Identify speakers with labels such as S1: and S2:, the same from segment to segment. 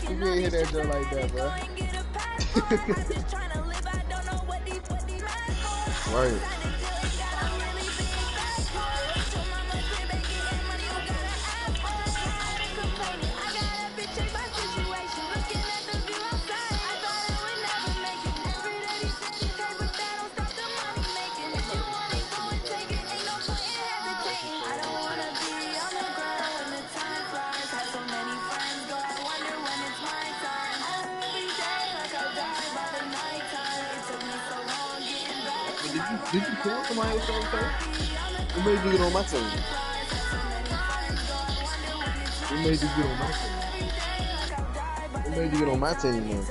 S1: You can't hit that joint like that, bro.
S2: Right.
S1: Did you call somebody or something? Who made you get on my team? Who made you get on my team? Who made you get on my team, man?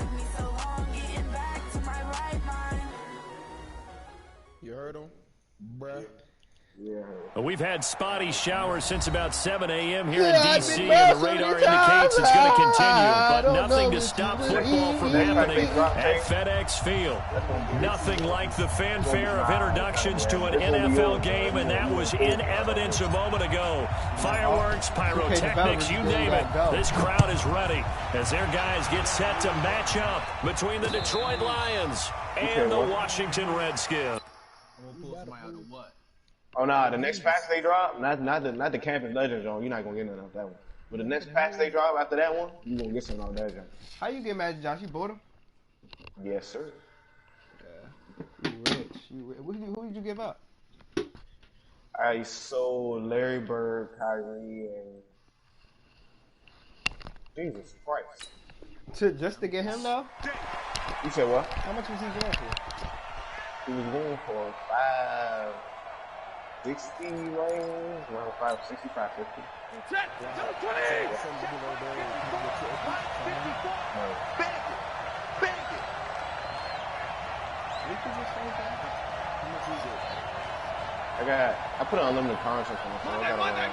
S1: You heard him? Bruh. Yeah.
S3: Well, we've had spotty showers since about 7 a.m. here in D.C., and the radar indicates it's going to continue, but nothing to stop football from happening at FedEx Field. Nothing like the fanfare of introductions to an NFL game, and that was in evidence a moment ago. Fireworks, pyrotechnics, you name it. This crowd is ready as their guys get set to match up between the Detroit Lions and the Washington Redskins.
S2: Oh nah, the next patch they drop, not the Campus Legends joint. You're not gonna get nothing off that one. But the next patch they drop after that one, you gonna get something off that joint.
S1: How you get Magic Josh? You bought him?
S2: Yes, sir.
S1: Yeah. You rich. Who did you give up?
S2: I sold Larry Bird, Kyrie, and Jesus Christ.
S1: Just to get him though?
S2: You said what?
S1: How much was he going for?
S2: He was going for 560 range, around 560, 550.
S4: Set, 220! Bang it!
S2: I put an unlimited contract on my phone.
S4: Monday!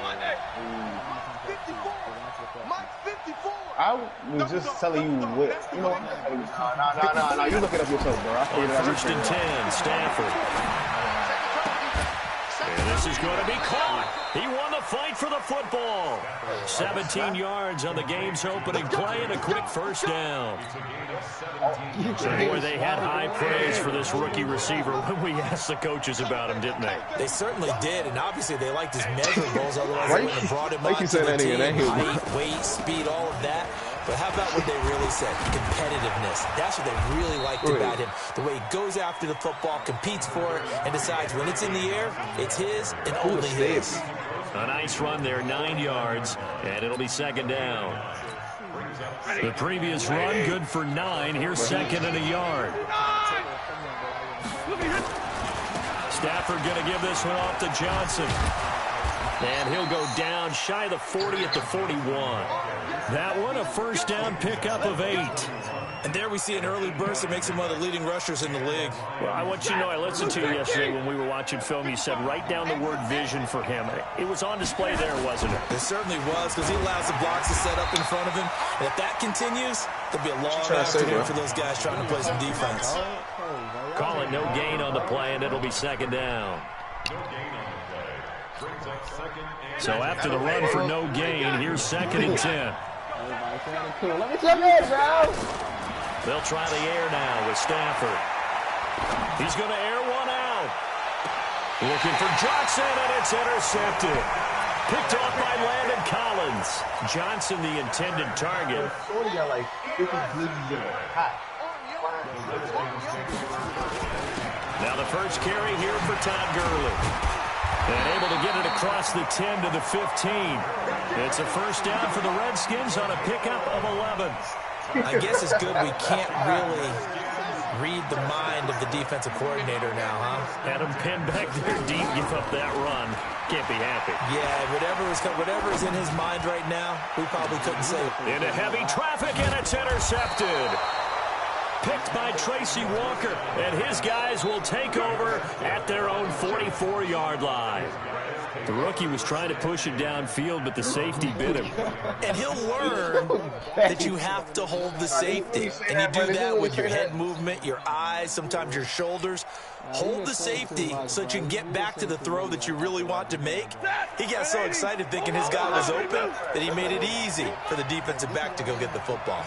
S4: Mike 54!
S2: I was just telling you what, you know what? No, you look it up yourself, bro. I figured it out.
S3: First and 10, Stafford. And this is going to be caught. He won the fight for the football. 17 yards on the game's opening play and a quick first down. So, boy, they had high praise for this rookie receiver when we asked the coaches about him, didn't they?
S5: They certainly did, and obviously they liked his measurables. Otherwise, they wouldn't have brought him on to the team. Height, weight, speed, all of that. But how about what they really said? Competitiveness. That's what they really liked about him. The way he goes after the football, competes for it, and decides when it's in the air, it's his and only his.
S3: A nice run there, 9 yards, and it'll be second down. The previous run, good for 9. Here's second and a yard. Stafford going to give this one off to Johnson. And he'll go down shy of the 40 at the 41. That one, a first down pickup of 8.
S5: And there we see an early burst that makes him one of the leading rushers in the league.
S3: Well, I want you to know, I listened to you yesterday when we were watching film. You said write down the word vision for him. It was on display there, wasn't it?
S5: It certainly was, because he allows the blocks to set up in front of him. And if that continues, there'll be a long afternoon for those guys trying to play some defense.
S3: Call it no gain on the play, and it'll be second down. So after the run for no gain, here's second and 10.
S1: Let me come in, bro.
S3: They'll try the air now with Stafford. He's going to air one out. Looking for Johnson, and it's intercepted. Picked off by Landon Collins. Johnson, the intended target. Now the first carry here for Todd Gurley. And able to get it across the 10 to the 15. It's a first down for the Redskins on a pickup of 11.
S5: I guess it's good we can't really read the mind of the defensive coordinator now, huh?
S3: Had him pinned back there deep, give up that run. Can't be happy.
S5: Yeah, whatever is in his mind right now, we probably couldn't say it.
S3: Into heavy traffic, and it's intercepted. Picked by Tracy Walker, and his guys will take over at their own 44-yard line. The rookie was trying to push it downfield, but the safety bit him.
S5: And he'll learn that you have to hold the safety. And you do that with your head movement, your eyes, sometimes your shoulders. Hold the safety so that you can get back to the throw that you really want to make. He got so excited thinking his guy was open that he made it easy for the defensive back to go get the football.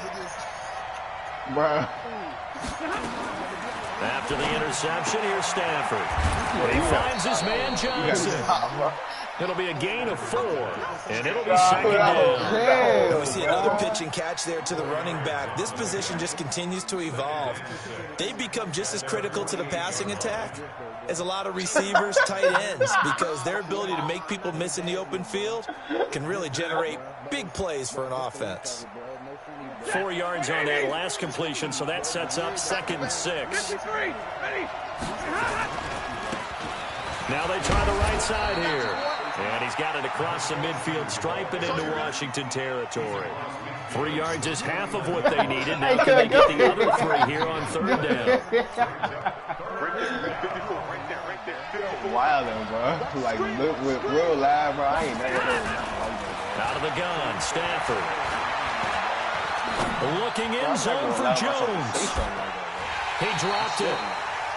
S2: Bruh.
S3: After the interception, here's Stafford. He finds his man Johnson. It'll be a gain of 4, and it'll be second down.
S5: We see another pitch and catch there to the running back. This position just continues to evolve. They become just as critical to the passing attack as a lot of receivers, tight ends, because their ability to make people miss in the open field can really generate big plays for an offense.
S3: 4 yards on that last completion, so that sets up 2nd and 6. Now they try the right side here. And he's got it across the midfield stripe and into Washington territory. 3 yards is half of what they needed. Now can they get the other 3 here on 3rd down?
S2: Wild, bro. Like, with real live, bro. I ain't never heard that.
S3: Out of the gun, Stafford. Looking in zone for Jones. He dropped it.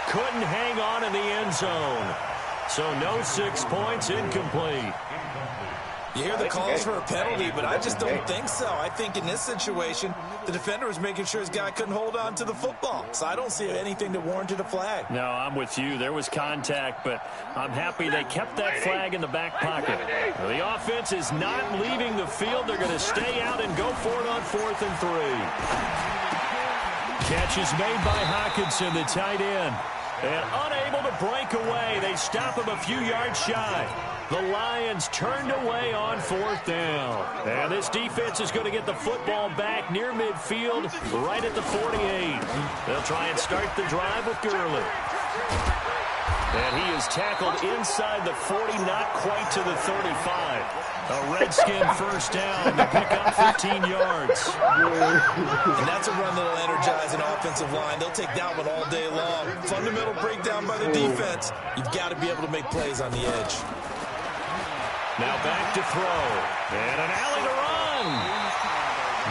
S3: Couldn't hang on in the end zone. So no 6 points, incomplete.
S5: You hear the calls for a penalty, but I just don't think so. I think in this situation, the defender was making sure his guy couldn't hold on to the football. So I don't see anything that warranted a flag.
S3: No, I'm with you. There was contact, but I'm happy they kept that flag in the back pocket. The offense is not leaving the field. They're going to stay out and go for it on 4th and 3. Catch is made by Hockenson, the tight end. And unable to break away. They stop him a few yards shy. The Lions turned away on 4th down. And this defense is going to get the football back near midfield, right at the 48. They'll try and start the drive with Gurley. And he is tackled inside the 40, not quite to the 35. A Redskin first down to pick up 15 yards.
S5: And that's a run that'll energize an offensive line. They'll take that one all day long. Fundamental breakdown by the defense. You've got to be able to make plays on the edge.
S3: Now back to throw. And an alley to run.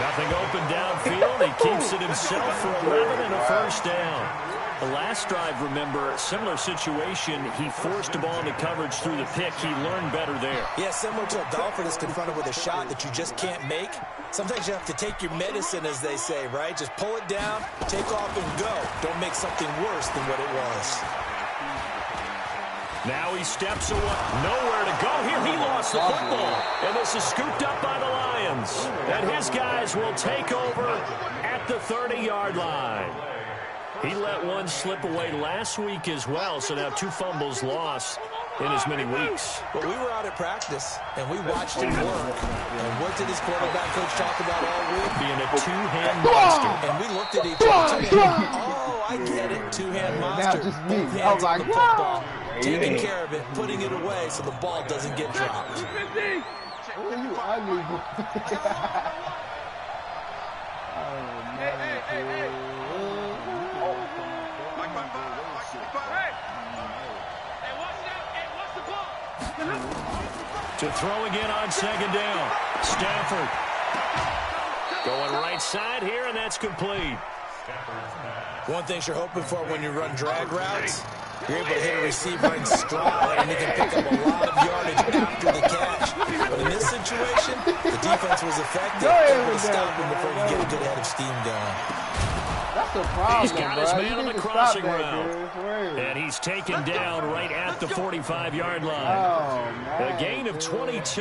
S3: Nothing open downfield. He keeps it himself for 11 and a first down. The last drive, remember, similar situation. He forced a ball into coverage through the pick. He learned better there.
S5: Yeah, similar to a Dolphin is confronted with a shot that you just can't make. Sometimes you have to take your medicine, as they say, right? Just pull it down, take off, and go. Don't make something worse than what it was.
S3: Now he steps away. Nowhere to go here. He lost the football. And this is scooped up by the Lions. And his guys will take over at the 30-yard line. He let one slip away last week as well, so now 2 fumbles lost in as many weeks.
S5: Well, we were out at practice, and we watched him work. And what did his quarterback coach talk about all week?
S3: Being a 2-hand monster.
S5: And we looked at each other. Oh, I get it. 2-hand monster. Both hands on the football. Taking care of it, putting it away so the ball doesn't get dropped.
S2: You ugly, boy.
S3: To throw again on 2nd down. Stafford going right side here, and that's complete.
S5: One thing you're hoping for when you run drag routes, you're able to hit a receiver in stride, and he can pick up a lot of yardage after the catch. But in this situation, the defense was effective, able to stop him before you get a good head of steam going.
S2: That's the problem,
S3: He's got his man on the crossing route.
S2: route.
S3: And he's taken down right at the 45-yard line.
S2: Oh, man.
S3: A gain of 22.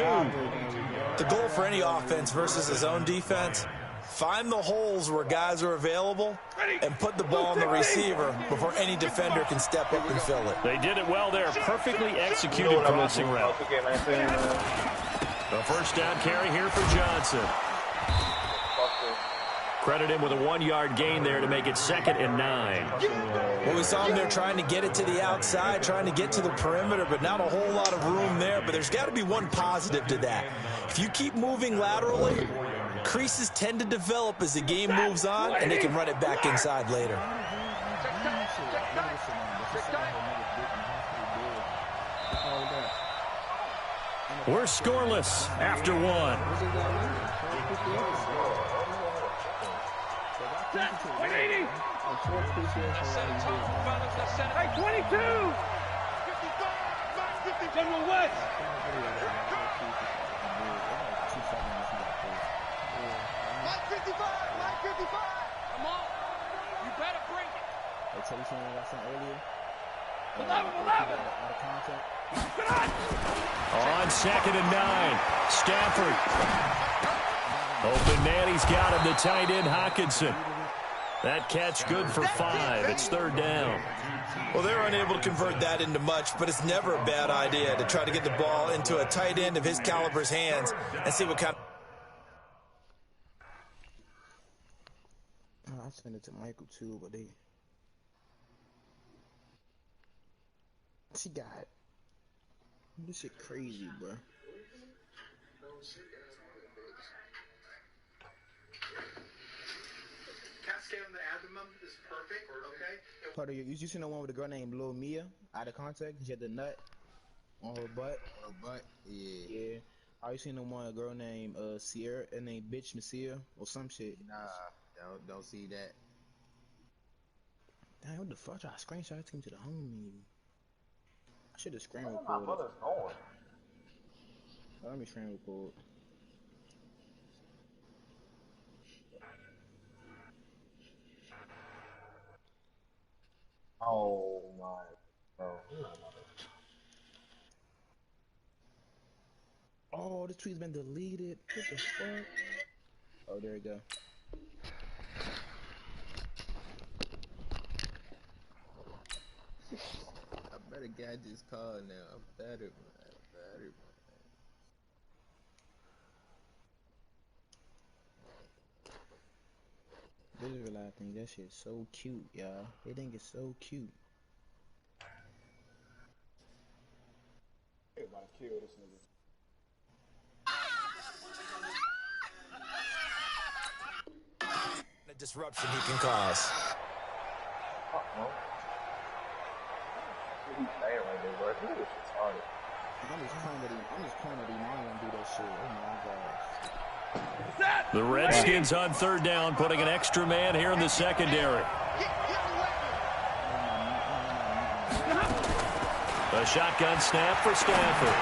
S5: The goal for any offense versus his own defense, find the holes where guys are available and put the ball on the receiver before any defender can step up and fill it.
S3: They did it well there. Perfectly executed crossing route. The first down carry here for Johnson. Credit him with a 1-yard gain there to make it 2nd and 9.
S5: Well, we saw him there trying to get it to the outside, trying to get to the perimeter, but not a whole lot of room there. But there's got to be one positive to that. If you keep moving laterally, Creases tend to develop as the game moves on, and they can run it back inside later.
S3: We're scoreless after one.
S4: Set. 180. Hey, 22. 55. General West. Mike 55. Mike 55. Come on. You better bring it.
S6: Hey, tell you something I got something earlier.
S4: 11.
S6: Out of contact.
S3: On 2nd and 9, Stafford. Open man, he's got him, the tight end, Hockenson. That catch good for 5. It's 3rd down.
S5: Well, they're unable to convert that into much, but it's never a bad idea to try to get the ball into a tight end of his caliber's hands and see what kind of...
S6: I sent it to Michael too, but she got it. This shit crazy, bro.
S7: Cascade on the abdomen is perfect, okay?
S6: Part of you seen the one with a girl named Lil Mia out of contact? She had the nut on her butt. Yeah. Yeah. Are you seen the one a girl named Sierra and named Bitch Messiah or some shit?
S1: Nah, don't see that.
S6: Damn, what the fuck? I screenshot it to the home. I should have screen recorded.
S2: My brother's going.
S6: Let me screen record.
S2: Oh my. Bro.
S6: Oh, this tweet's been deleted. What the fuck? Oh, there we go.
S1: I better get this call now. I better, man.
S6: Visualize things. That shit's so cute, y'all. They think it's so cute.
S2: They're about to kill this nigga.
S5: The disruption he can cause.
S2: Fuck no. He's staying right there, bro. This shit's hard.
S6: I'm just pointing at him. I don't want to do that shit. Oh my gosh.
S3: The Redskins on 3rd down, putting an extra man here in the secondary. A shotgun snap for Stafford.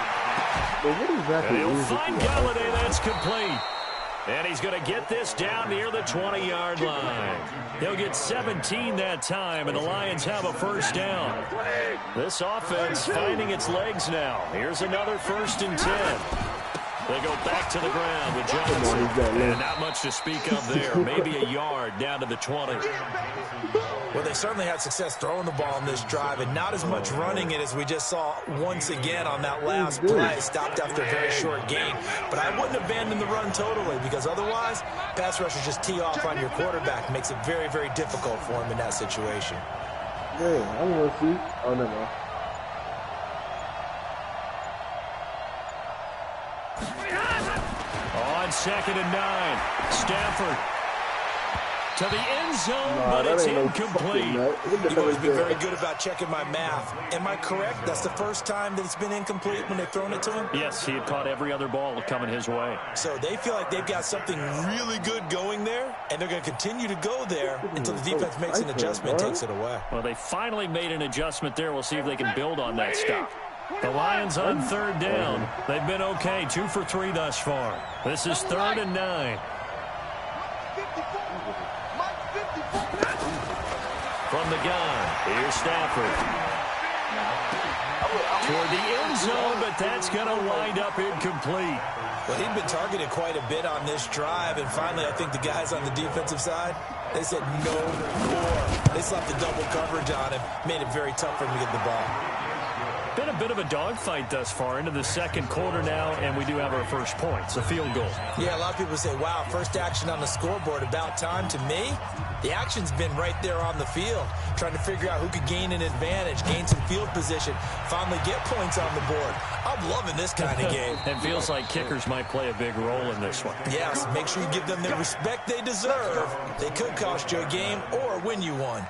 S2: But what exactly
S3: And he'll
S2: is
S3: find Galladay. That's complete. And he's going to get this down near the 20-yard line. He'll get 17 that time, and the Lions have a 1st down. This offense finding its legs now. Here's another 1st and 10. They go back to the ground with Johnson. And not much to speak of there. Maybe a yard down to the 20.
S5: Well, they certainly had success throwing the ball in this drive, and not as much running it as we just saw once again on that last play. Stopped after a very short gain. But I wouldn't abandon the run totally, because otherwise, pass rushers just tee off on your quarterback. Makes it very, very difficult for him in that situation.
S2: Yeah, I want to see. Oh, no, no.
S3: On 2nd and 9, Stafford to the end zone, but it's incomplete.
S5: You've always been very good about checking my math. Am I correct? That's the first time that it's been incomplete when they've thrown it to him?
S3: Yes, he had caught every other ball coming his way.
S5: So they feel like they've got something really good going there, and they're going to continue to go there until the defense makes an adjustment and takes it away.
S3: Well, they finally made an adjustment there. We'll see if they can build on that stuff. The Lions on 3rd down. They've been okay, 2 for 3 thus far. This is 3rd and 9. From the gun, here's Stafford. Toward the end zone, but that's going to wind up incomplete.
S5: Well, he'd been targeted quite a bit on this drive, and finally I think the guys on the defensive side, they said no more. They slapped the double coverage on him, made it very tough for him to get the ball.
S3: Been a bit of a dogfight thus far into the 2nd quarter now, and we do have our first points, a field goal.
S5: Yeah, a lot of people say, wow, first action on the scoreboard, about time. To me, The action's been right there on the field, trying to figure out who could gain an advantage, gain some field position, finally get points on the board. I'm loving this kind of game.
S3: It feels like kickers might play a big role in this one.
S5: Yes, make sure you give them the respect they deserve. They could cost you a game or win you one.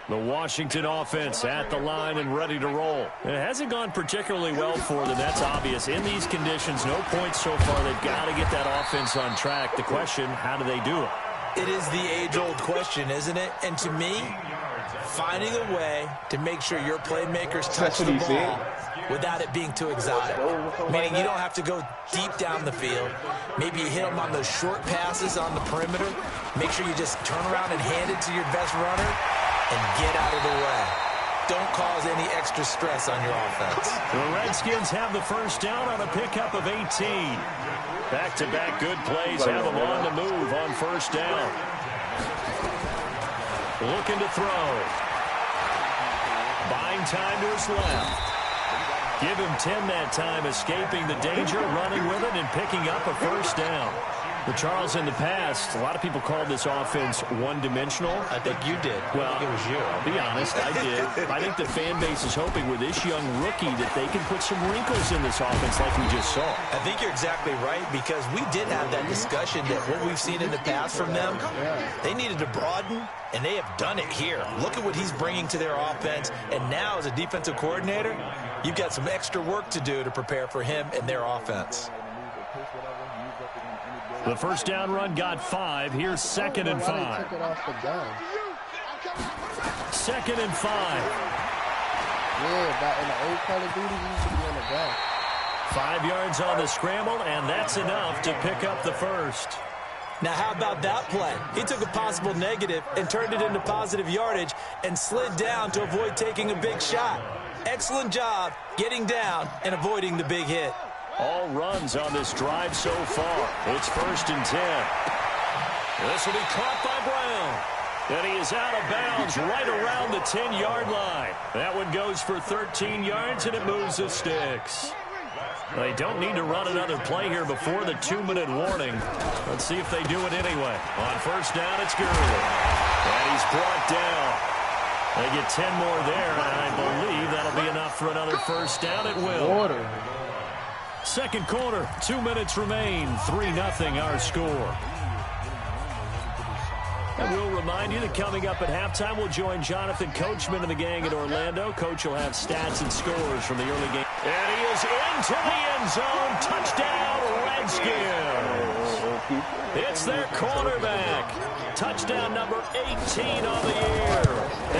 S3: The Washington offense at the line and ready to roll. It hasn't gone particularly well for them. That's obvious. In these conditions, no points so far. They've got to get that offense on track. The question, how do they do it?
S5: It is the age-old question, isn't it? And to me, finding a way to make sure your playmakers touch the ball without it being too exotic. Meaning you don't have to go deep down the field. Maybe you hit them on those short passes on the perimeter. Make sure you just turn around and hand it to your best runner and get out of the way. Don't cause any extra stress on your offense.
S3: The Redskins have the first down on a pickup of 18. Back-to-back good plays have them on the move on first down. Looking to throw. Buying time to his left. Give him 10 that time, escaping the danger, running with it, and picking up a first down. But Charles, in the past, a lot of people called this offense one-dimensional.
S5: I think you did.
S3: Well,
S5: it was you.
S3: I'll be honest, I did. I think the fan base is hoping with this young rookie that they can put some wrinkles in this offense like we just saw.
S5: I think you're exactly right, because we did have that discussion that what we've seen in the past from them, they needed to broaden, and they have done it here. Look at what he's bringing to their offense, and now as a defensive coordinator, you've got some extra work to do to prepare for him and their offense.
S3: The first down run got 5. Here's 2nd and 5. 2nd and 5.
S1: Yeah, but in the old Call of Duty, you used to be on the ground.
S3: 5 yards on the scramble, and that's enough to pick up the first.
S5: Now, how about that play? He took a possible negative and turned it into positive yardage and slid down to avoid taking a big shot. Excellent job getting down and avoiding the big hit.
S3: All runs on this drive so far. It's 1st and 10. This will be caught by Brown. And he is out of bounds right around the 10-yard line. That one goes for 13 yards, and it moves the sticks. They don't need to run another play here before the 2-minute warning. Let's see if they do it anyway. On first down, it's Gurley. And he's brought down. They get 10 more there, and I believe that'll be enough for another first down. It will. Second quarter, 2 minutes remain. 3-0 our score. And we'll remind you that coming up at halftime, we'll join Jonathan Coachman and the gang at Orlando. Coach will have stats and scores from the early game. And he is into the end zone. Touchdown, Redskins. It's their quarterback. Touchdown number 18 on the year.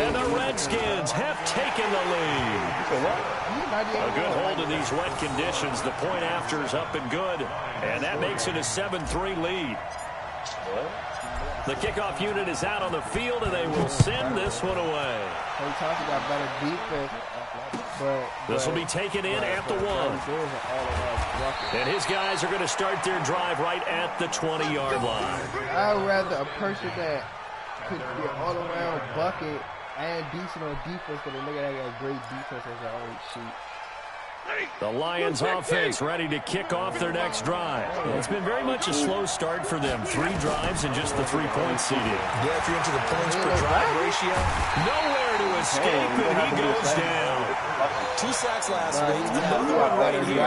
S3: And the Redskins have taken the lead. A good hold in these wet conditions. The point after is up and good. And that makes it a 7-3 lead. The kickoff unit is out on the field, and they will send this one away.
S1: We talked about better defense, but
S3: this will be taken in at the 1. And his guys are going to start their drive right at the 20-yard line.
S1: I'd rather a person that could be all-around bucket and decent on defense than a nigga that got great defense as their own shoot.
S3: The Lions offense ready to kick off their next drive. It's been very much a slow start for them. 3 drives and just the 3-point seeding.
S5: Yeah, if you're into the points per drive ratio.
S3: Nowhere to escape, and he goes down.
S5: 2 sacks last week, another one right here.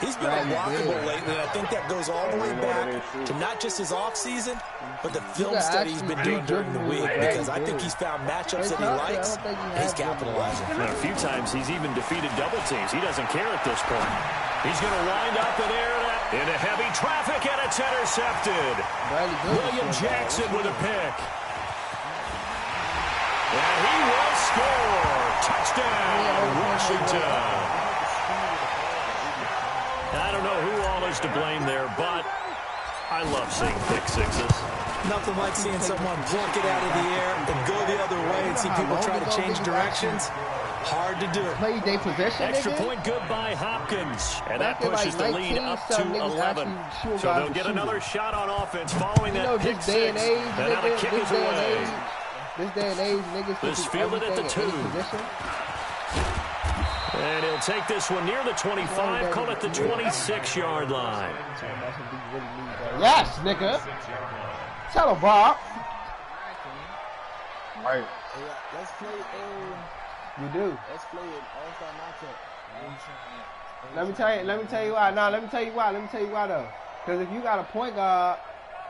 S5: He's been unblockable lately, and I think that goes all the way back to not just his offseason, but the film study he's been doing during the week, because I think he's found matchups that he likes, and he's capitalizing.
S3: And a few times he's even defeated double teams. He doesn't care at this point. He's going to wind up and air it into heavy traffic, and it's intercepted. William Jackson with a pick. And he will score. Touchdown, Washington. I don't know who all is to blame there, but I love seeing pick sixes.
S5: Nothing like seeing someone pluck it out of the air and go the other way and see people try to change directions. Hard to do.
S1: Play day possession.
S3: Extra point good by Hopkins. And that pushes the lead up to 11. So they'll get another shot on offense following that pick six. And now the kick is away.
S1: This day and age, niggas
S3: this fielded at the 2. And he'll take this one near the 25, call it the 26-yard line.
S1: really need that. Yes, nigga. Tell him, Bob.
S2: Right.
S6: Let's play.
S1: You do.
S6: Let's play it. All-star matchup.
S1: Let me tell you why. No, let me tell you why though. Because if you got a point guard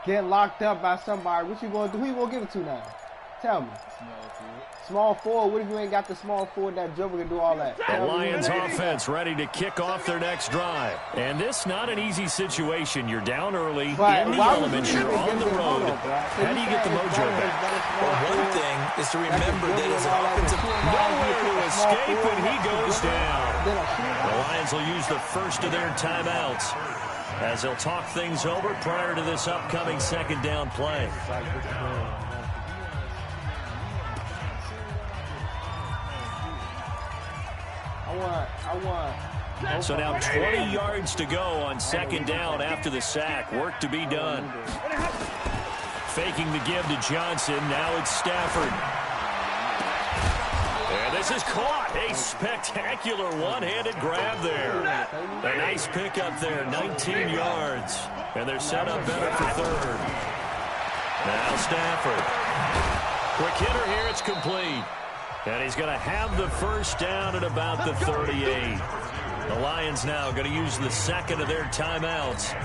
S1: getting locked up by somebody, what you gonna do? Who you gonna give it to now? Tell me. Small forward. What if you ain't got the small forward that dribble can do all that?
S3: The Lions offense ready to kick off their next drive. And this not an easy situation. You're down early in the elements. You're on the road. How do you get the mojo back?
S5: Well, one thing is to remember that as an offensive
S3: Nowhere to escape when he goes down. The Lions will use the first of their timeouts as they'll talk things over prior to this upcoming second down play. So now 20 yards to go on second down after the sack. Work to be done. Faking the give to Johnson. Now it's Stafford. And this is caught. A spectacular one-handed grab there. A nice pickup there, 19 yards. And they're set up better for third. Now Stafford. Quick hitter here, it's complete. And he's going to have the first down at about the 38. The Lions now going to use the second of their timeouts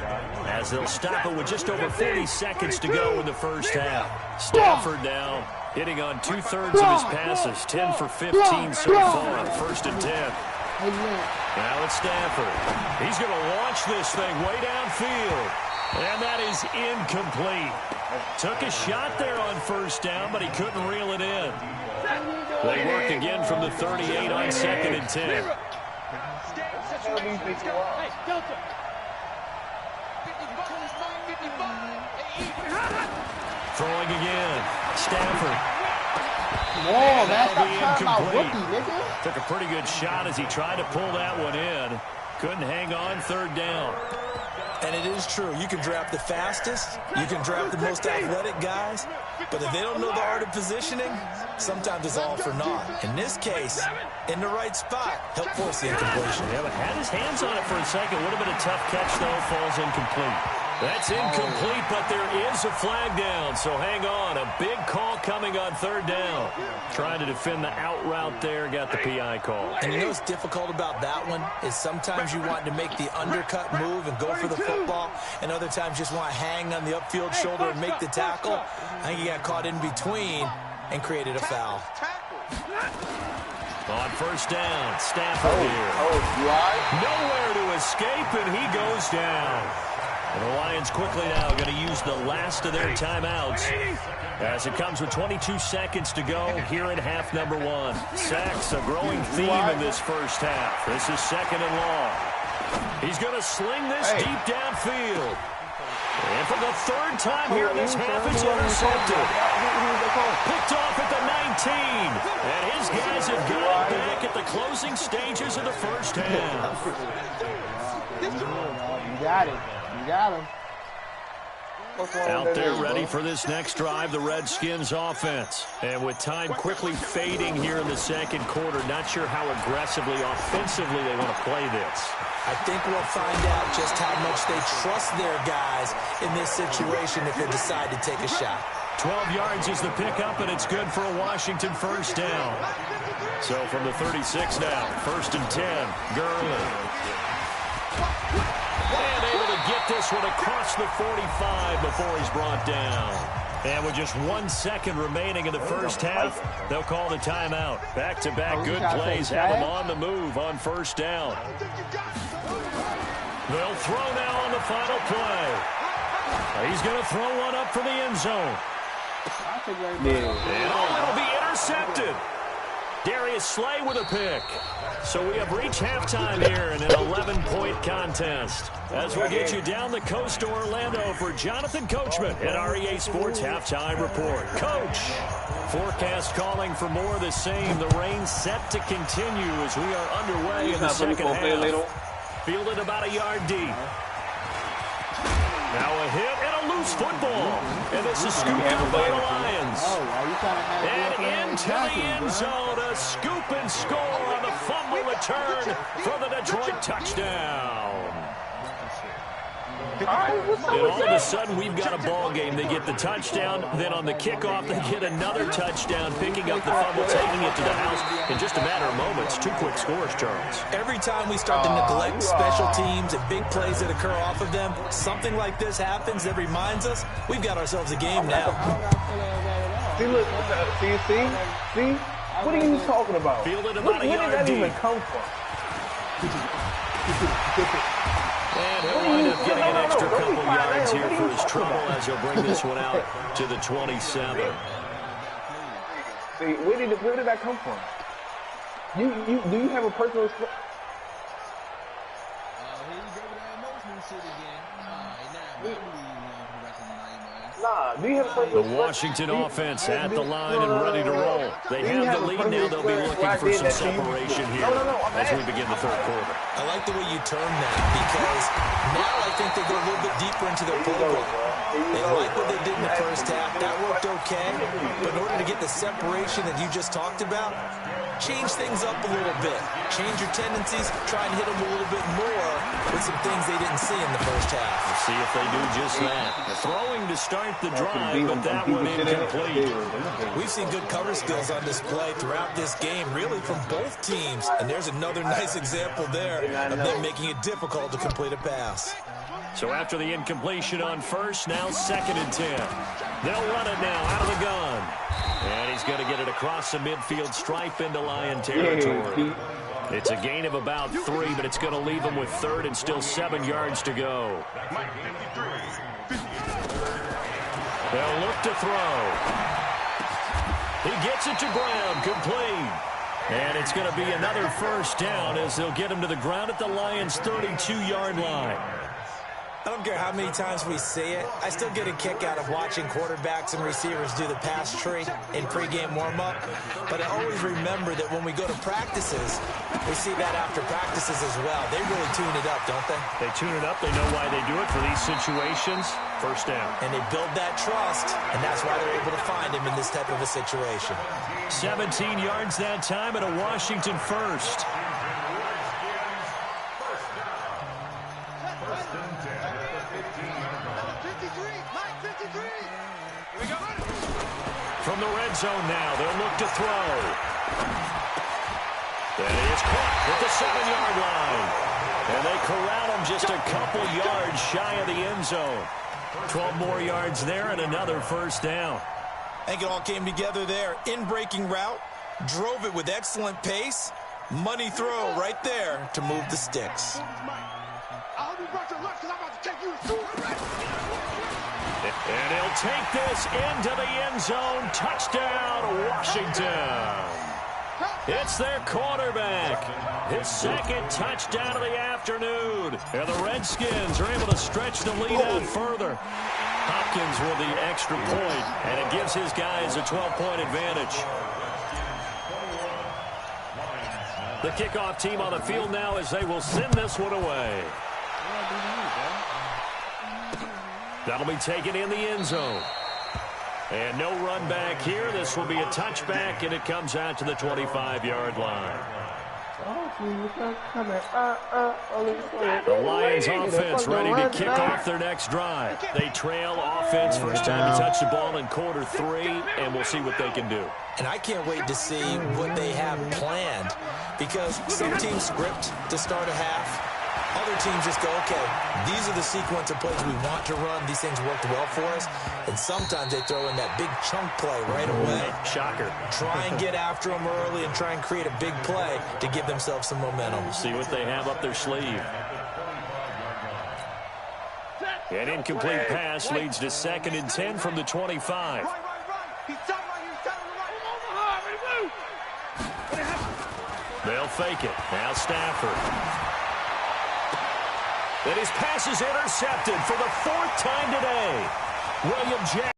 S3: as they'll stop it with just over 40 seconds to go in the first half. Stafford now hitting on 2/3 of his passes, 10 for 15 so far, first and 10. Now it's Stafford. He's going to launch this thing way downfield. And that is incomplete. Took a shot there on first down, but he couldn't reel it in. They work again from the 38 on second and 10. Throwing again. Stafford.
S1: Whoa, man, stop talking about rookie, nigga.
S3: Took a pretty good shot as he tried to pull that one in. Couldn't hang on, third down.
S5: And it is true. You can draft the fastest. You can draft the most athletic guys. But if they don't know the art of positioning, sometimes it's all for naught. In this case, in the right spot, help force the incompletion.
S3: Yeah, but had his hands on it for a second. Would have been a tough catch, though. Falls incomplete. That's incomplete, but there is a flag down. So hang on. A big call coming on third down. Trying to defend the out route there. Got the PI call.
S5: And you know what's difficult about that one is sometimes you want to make the undercut move and go for the football, and other times just want to hang on the upfield shoulder and make the tackle. I think he got caught in between and created a foul.
S3: On first down, Stafford here. Nowhere to escape, and he goes down. And the Lions quickly now going to use the last of their timeouts as it comes with 22 seconds to go here in half number one. Sacks, a growing theme in this first half. This is second and long. He's going to sling this deep downfield. And for the third time here in this half, it's intercepted. Picked off at the 19. And his guys have got it back at the closing stages of the first half.
S1: You got it. You got him.
S3: Out there ready for this next drive, the Redskins offense. And with time quickly fading here in the second quarter, not sure how aggressively, offensively they want to play this.
S5: I think we'll find out just how much they trust their guys in this situation if they decide to take a shot.
S3: 12 yards is the pickup, and it's good for a Washington first down. So from the 36 now, first and 10, Gurley. And able to get this one across the 45 before he's brought down. And with just 1 second remaining in the first half, they'll call the timeout. Back-to-back good plays have them on the move on first down. They'll throw now on the final play. He's going to throw one up for the end zone. And it'll be intercepted. Darius Slay with a pick. So we have reached halftime here in an 11-point contest. As we get you down the coast to Orlando for Jonathan Coachman at REA Sports Halftime Report. Coach, forecast calling for more of the same. The rain set to continue as we are underway in the second half. Fielded about a yard deep. Now a hit and a loose football. And this is scooped up by the Lions. And into the end zone, a scoop and score on the fumble return for the Detroit touchdown. And all of a sudden, we've got a ball game. They get the touchdown. Then on the kickoff, they get another touchdown, picking up the fumble, taking it to the house in just a matter of moments. 2 quick scores, Charles.
S5: Every time we start to neglect special teams and big plays that occur off of them, something like this happens that reminds us we've got ourselves a game now.
S2: See, look, see? What are you talking about?
S3: Fielded
S2: Where
S3: about a
S2: did
S3: yard
S2: that
S3: deep.
S2: even come from?
S3: And he'll wind up getting an extra couple yards here for his trouble as he'll bring this one out to the 27.
S2: See, where did that come from? Do you have a personal... Nah, do you have a personal...
S3: The Washington offense at the line and ready to roll. They have the lead now. They'll be looking for some separation here as we begin the third quarter.
S5: I like the way you term that because now I think they go a little bit deeper into their playbook. They like what they did in the first half. That worked okay. But in order to get the separation that you just talked about, change things up a little bit. Change your tendencies. Try and hit them a little bit more with some things they didn't see in the first half.
S3: We'll see if they do just that. Throwing to start the drive, but that one incomplete.
S5: We've seen good cover skills on display throughout this game, really from both teams. And there's another nice example there of them making it difficult to complete a pass.
S3: So after the incompletion on first, now 2nd and 10. They'll run it now out of the gun. And he's going to get it across the midfield stripe into Lion territory. It's a gain of about 3, but it's going to leave him with 3rd and still 7 yards to go. They'll look to throw. He gets it to ground, complete. And it's going to be another first down as they'll get him to the ground at the Lions' 32-yard line.
S5: I don't care how many times we see it. I still get a kick out of watching quarterbacks and receivers do the pass tree in pregame warm-up. But I always remember that when we go to practices, we see that after practices as well. They really tune it up, don't they?
S3: They tune it up. They know why they do it for these situations. First down.
S5: And they build that trust, and that's why they're able to find him in this type of a situation.
S3: 17 yards that time and a Washington first. From the red zone now, they'll look to throw. And he is caught at the 7-yard line. And they corral him just a couple yards shy of the end zone. 12 more yards there and another first down.
S5: I think it all came together there. In-breaking route, drove it with excellent pace. Money throw right there to move the sticks.
S3: And he'll take this into the end zone. Touchdown, Washington. It's their quarterback. His 2nd touchdown of the afternoon. And the Redskins are able to stretch the lead out further. Hopkins with the extra point, and it gives his guys a 12-point advantage. The kickoff team on the field now as they will send this one away. That'll be taken in the end zone. And no run back here. This will be a touchback, and it comes out to the 25-yard line. The Lions offense ready to kick off their next drive. They trail offense first time to touch the ball in quarter 3, and we'll see what they can do.
S5: And I can't wait to see what they have planned because some teams script to start a half. Other teams just go, okay, these are the sequence of plays we want to run. These things worked well for us. And sometimes they throw in that big chunk play right away.
S3: Shocker. Try
S5: and get after them early and try and create a big play to give themselves some momentum.
S3: See what they have up their sleeve. An incomplete pass leads to 2nd and 10 from the 25. They'll fake it. Now Stafford. And his pass is intercepted for the 4th time today. William Jackson.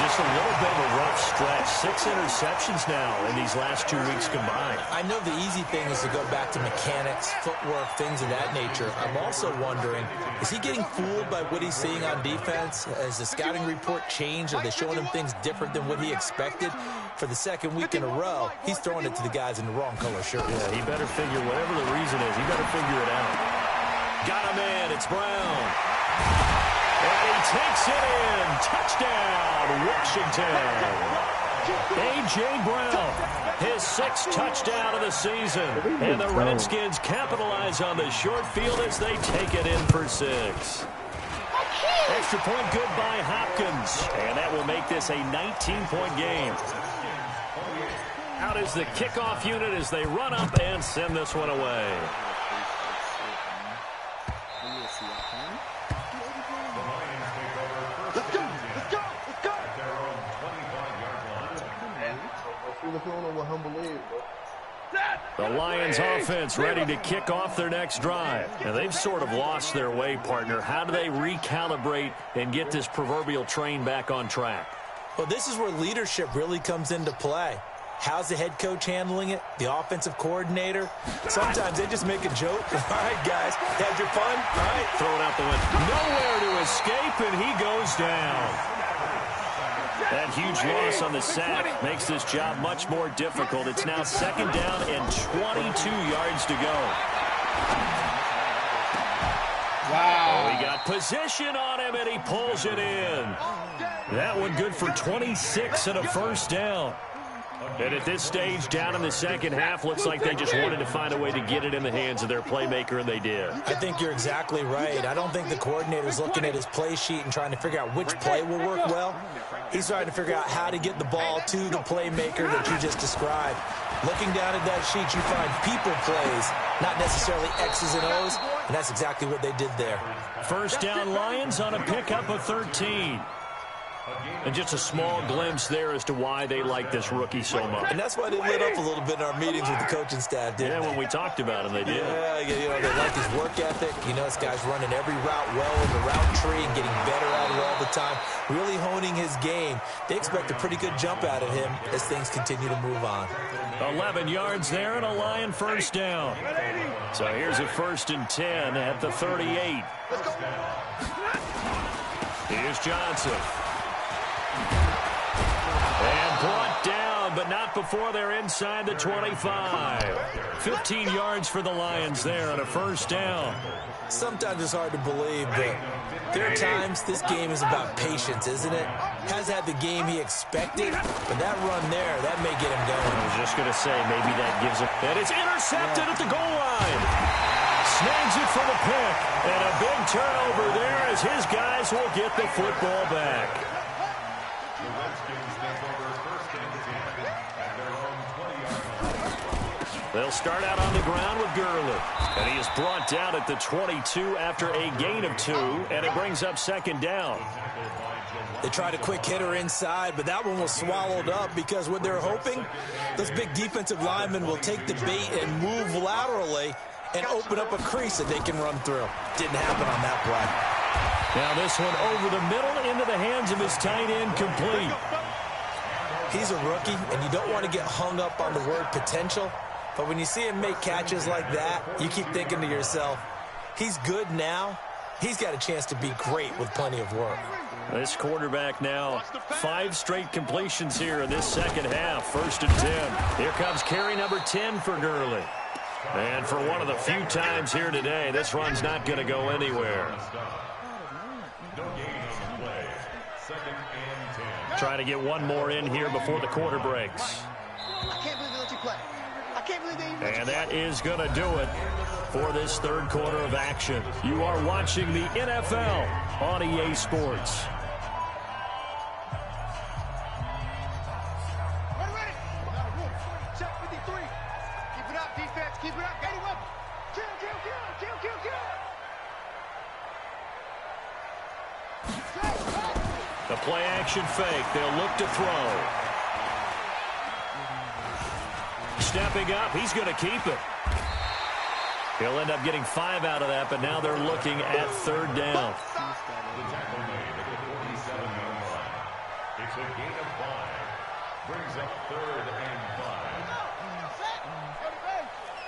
S3: Just a little bit of a rough stretch. 6 interceptions now in these last 2 weeks combined.
S5: I know the easy thing is to go back to mechanics, footwork, things of that nature. I'm also wondering, is he getting fooled by what he's seeing on defense? Has the scouting report changed? Are they showing him things different than what he expected? For the 2nd week in a row, he's throwing it to the guys in the wrong color shirts.
S3: Yeah, he better figure whatever the reason is. He better figure it out. it's Brown. And he takes it in. Touchdown, Washington. A.J. Brown, his 6th touchdown of the season. And the Redskins capitalize on the short field as they take it in for 6. Extra point good by Hopkins. And that will make this a 19-point game. Out is the kickoff unit as they run up and send this one away. The Lions offense ready to kick off their next drive. Now they've sort of lost their way, partner. How do they recalibrate and get this proverbial train back on track?
S5: Well, this is where leadership really comes into play. How's the head coach handling it? The offensive coordinator? Sometimes they just make a joke. All right, guys, had your fun? All right,
S3: throw it out the window. Nowhere to escape, and he goes down. That huge loss on the sack makes this job much more difficult. It's now 2nd down and 22 yards to go.
S1: Wow.
S3: Oh, he got position on him, and he pulls it in. That one good for 26 and a 1st down. And at this stage, down in the second half, looks like they just wanted to find a way to get it in the hands of their playmaker, and they did.
S5: I think you're exactly right. I don't think the coordinator's looking at his play sheet and trying to figure out which play will work well. He's trying to figure out how to get the ball to the playmaker that you just described. Looking down at that sheet, you find people plays, not necessarily X's and O's, and that's exactly what they did there.
S3: 1st down Lions on a pickup of 13. And just a small glimpse there as to why they like this rookie so much.
S5: And that's why they lit up a little bit in our meetings with the coaching staff, didn't they?
S3: When we talked about him, they did.
S5: Yeah, you know, they like his work ethic. You know, this guy's running every route well in the route tree and getting better at it all the time, really honing his game. They expect a pretty good jump out of him as things continue to move on.
S3: 11 yards there and a Lion 1st down. So here's a 1st and 10 at the 38. Here's Johnson. And brought down, but not before they're inside the 25. 15 yards for the Lions there on a 1st down.
S5: Sometimes it's hard to believe, but there are times this game is about patience, isn't it? Has had the game he expected, but that run there, that may get him going.
S3: I was just going to say, maybe that gives him. And it's intercepted at the goal line. Snags it for the pick. And a big turnover there as his guys will get the football back. They'll start out on the ground with Gurley. And he is brought down at the 22 after a gain of 2, and it brings up 2nd down.
S5: They tried a quick hitter inside, but that one was swallowed up because what they're hoping, those big defensive linemen will take the bait and move laterally and open up a crease that they can run through. Didn't happen on that play.
S3: Now this one over the middle into the hands of his tight end, complete.
S5: He's a rookie, and you don't want to get hung up on the word potential. But when you see him make catches like that, you keep thinking to yourself, he's good now. He's got a chance to be great with plenty of work.
S3: This quarterback now, 5 straight completions here in this second half. 1st and 10. Here comes carry number 10 for Gurley. And for one of the few times here today, this run's not going to go anywhere. Trying to get one more in here before the quarter breaks.
S4: I can't believe they let you play. I can't believe they even let you
S3: And
S4: play.
S3: that is going to do it for this 3rd quarter of action. You are watching the NFL on EA Sports.
S4: Ready. Check 53. Keep it up, defense. Keep it up. Anyone. Kill.
S3: The play action fake. They'll look to throw. Stepping up. He's going to keep it. He'll end up getting 5 out of that, but now they're looking at 3rd down.
S8: It's a gain of 5. Brings up 3rd and 5.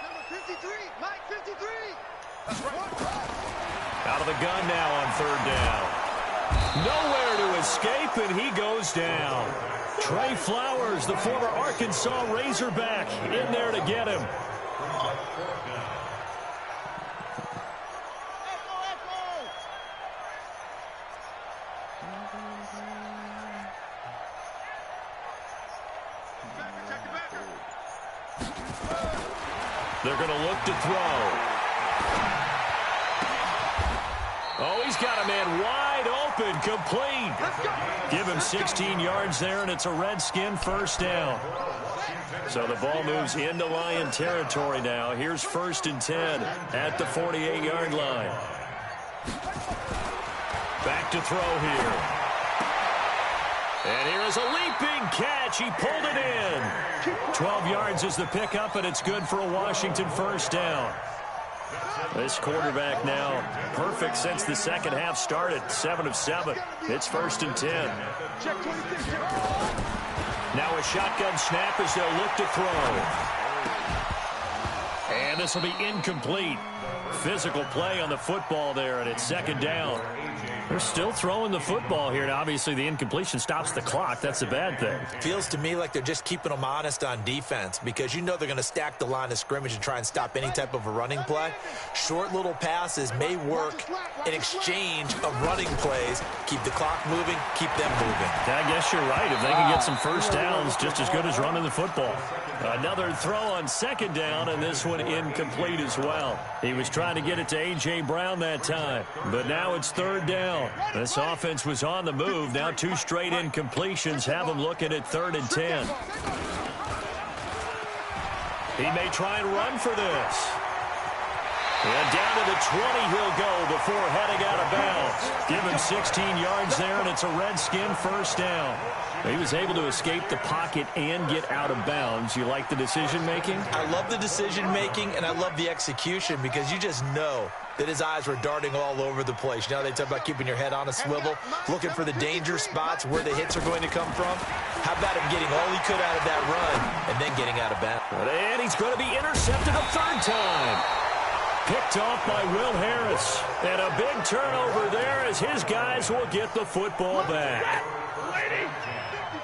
S4: Number 53. Mike 53.
S3: Out of the gun now on 3rd down. Nowhere to escape, and he goes down. Trey Flowers, the former Arkansas Razorback, in there to get him. They're going to look to throw. Oh, he's got a man wide open, complete. Give him 16 yards there, and it's a Redskin first down. So the ball moves into Lion territory now. Here's 1st and 10 at the 48-yard line. Back to throw here. And here is a leaping catch. He pulled it in. 12 yards is the pickup, and it's good for a Washington first down. This quarterback now perfect since the second half started. 7 of 7. It's 1st and 10. Now a shotgun snap as they'll look to throw. And this will be incomplete. Physical play on the football there, and it's 2nd down. They're still throwing the football here, and obviously the incompletion stops the clock. That's a bad thing.
S5: Feels to me like they're just keeping them honest on defense because you know they're going to stack the line of scrimmage and try and stop any type of a running play. Short little passes may work in exchange of running plays. Keep the clock moving, keep them moving.
S3: I guess you're right. If they can get some first downs, just as good as running the football. Another throw on 2nd down, and this one incomplete as well. He was trying to get it to A.J. Brown that time, but now it's 3rd down. This offense was on the move. Now 2 straight incompletions have them looking at 3rd and 10. He may try and run for this. And down to the 20 he'll go before heading out of bounds. Give him 16 yards there, and it's a Redskin first down. He was able to escape the pocket and get out of bounds. You like the decision-making?
S5: I love the decision-making, and I love the execution because you just know that his eyes were darting all over the place. You know, they talk about keeping your head on a swivel, looking for the danger spots where the hits are going to come from. How about him getting all he could out of that run and then getting out of bounds?
S3: And he's going to be intercepted a 3rd time. Picked off by Will Harris. And a big turnover there as his guys will get the football back.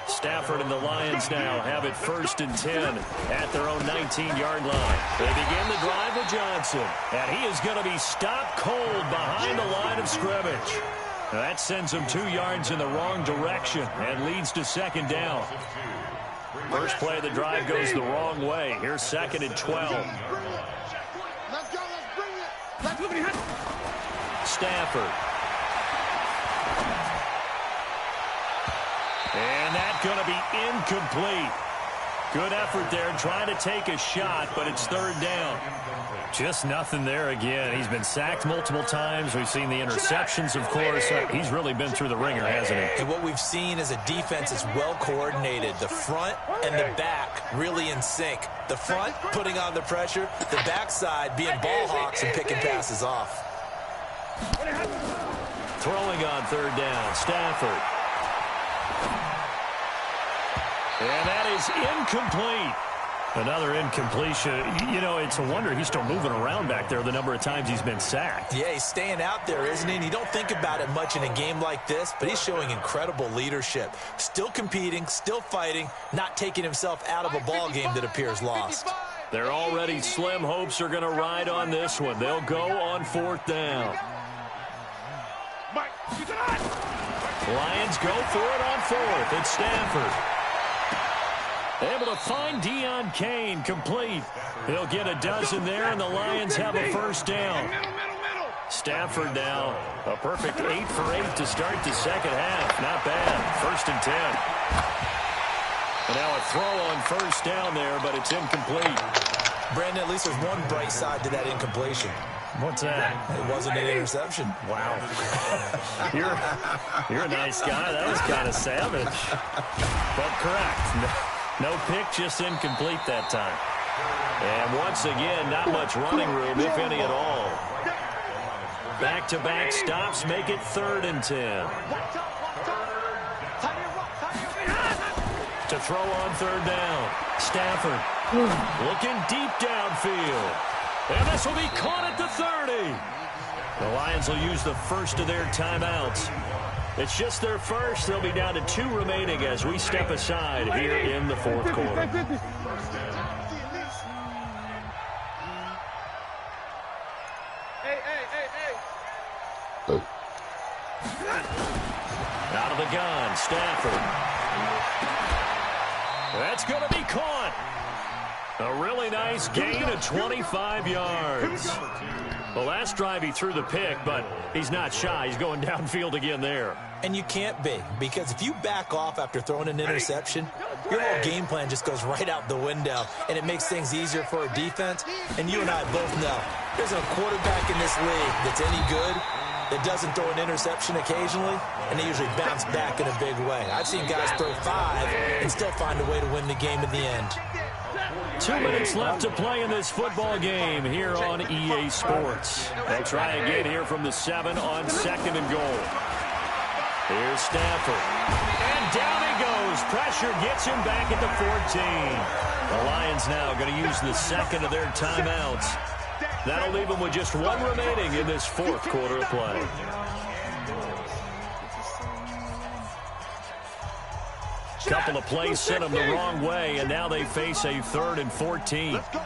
S3: Stafford and the Lions now have it 1st and 10 at their own 19-yard line. They begin the drive with Johnson, and he is going to be stopped cold behind the line of scrimmage. That sends him 2 yards in the wrong direction and leads to 2nd down. First play of the drive goes the wrong way. Here's 2nd and 12.
S4: Let's go, let's bring it.
S3: Stafford. And that's going to be incomplete. Good effort there trying to take a shot, but it's 3rd down. Just nothing there again. He's been sacked multiple times. We've seen the interceptions, of course. He's really been through the ringer, hasn't he?
S5: And what we've seen is a defense that's well coordinated. The front and the back really in sync. The front putting on the pressure, the backside being ball hawks and picking passes off.
S3: Throwing on 3rd down, Stafford. And that is incomplete. Another incompletion. You know, it's a wonder he's still moving around back there the number of times he's been sacked.
S5: Yeah, he's staying out there, isn't he? And you don't think about it much in a game like this, but he's showing incredible leadership. Still competing, still fighting, not taking himself out of a ball game that appears lost.
S3: They're already slim hopes are going to ride on this one. They'll go on 4th down. Lions go for it on 4th. It's Stafford. Able to find Deion Kane, complete. He'll get a dozen there, and the Lions have a first down. Stafford now, a perfect 8 for 8 to start the second half. Not bad. 1st and 10. And now a throw on first down there, but it's incomplete.
S5: Brandon, at least there's one bright side to that incompletion.
S3: What's that?
S5: It wasn't an interception.
S3: Wow. You're a nice guy. That was kind of savage. But correct. No pick, just incomplete that time. And once again, not much running room, if any at all. Back-to-back stops make it 3rd and 10. To throw on 3rd down. Stafford looking deep downfield. And this will be caught at the 30. The Lions will use the first of their timeouts. It's just their first. They'll be down to 2 remaining as we step aside here in the 4th quarter. Out of the gun, Stafford. That's going to be caught. A really nice gain of 25 yards. Well, last drive he threw the pick, but he's not shy. He's going downfield again there.
S5: And you can't be, because if you back off after throwing an interception, your whole game plan just goes right out the window, and it makes things easier for a defense. And you and I both know there's a quarterback in this league that's any good that doesn't throw an interception occasionally, and they usually bounce back in a big way. I've seen guys throw 5 and still find a way to win the game in the end.
S3: 2 minutes left to play in this football game here on EA Sports. They'll try again here from the 7 on 2nd and goal. Here's Stafford. And down he goes. Pressure gets him back at the 14. The Lions now going to use the 2nd of their timeouts. That'll leave them with just 1 remaining in this 4th quarter of play. Couple of plays sent them the wrong way, and now they face a 3rd and 14.
S4: Let's go, D.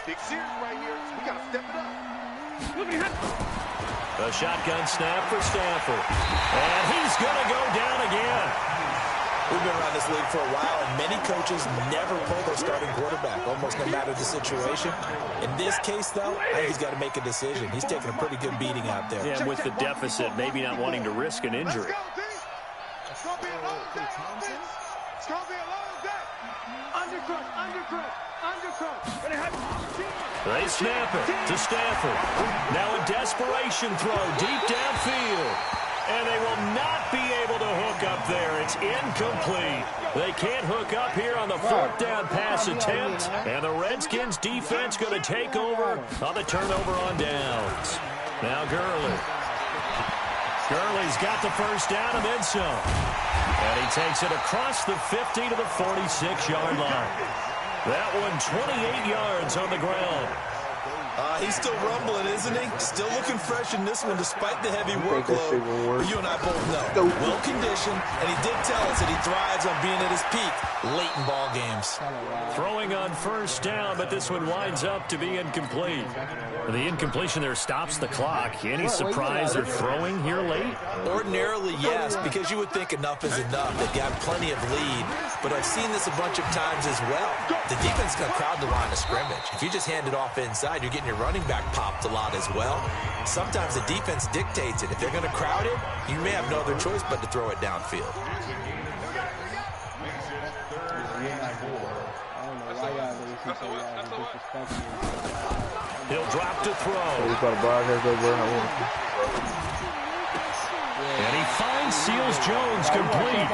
S4: Big series right here. We got to step it up.
S3: A shotgun snap for Stafford. And he's going to go down again.
S5: We've been around this league for a while, and many coaches never pull their starting quarterback, almost no matter the situation. In this case, though, I think he's got to make a decision. He's taking a pretty good beating out there.
S3: Yeah, with the deficit, maybe not wanting to risk an injury.
S4: It's going to be a long day. It's going to be a long day. Undercut.
S3: They snap it to Stafford. Now a desperation throw deep downfield. And they will not be able to hook up there. It's incomplete. They can't hook up here on the 4th down pass attempt. And the Redskins defense going to take over on the turnover on downs. Now Gurley. Gurley's got the 1st down and then some. And he takes it across the 50 to the 46-yard line. That one 28 yards on the ground.
S5: He's still rumbling, isn't he? Still looking fresh in this one despite the heavy workload. But you and I both know, well-conditioned, and he did tell us that he thrives on being at his peak late in ball games.
S3: Throwing on 1st down, but this one winds up to be incomplete. The incompletion there stops the clock. Any surprise they're throwing here late?
S5: Ordinarily, yes, because you would think enough is enough. They've got plenty of lead, but I've seen this a bunch of times as well. The defense is going to crowd the line of scrimmage. If you just hand it off inside, you're getting your running back popped a lot as well. Sometimes the defense dictates it. If they're going to crowd it, you may have no other choice but to throw it downfield.
S3: He'll drop to throw. And he finds Seals Jones complete.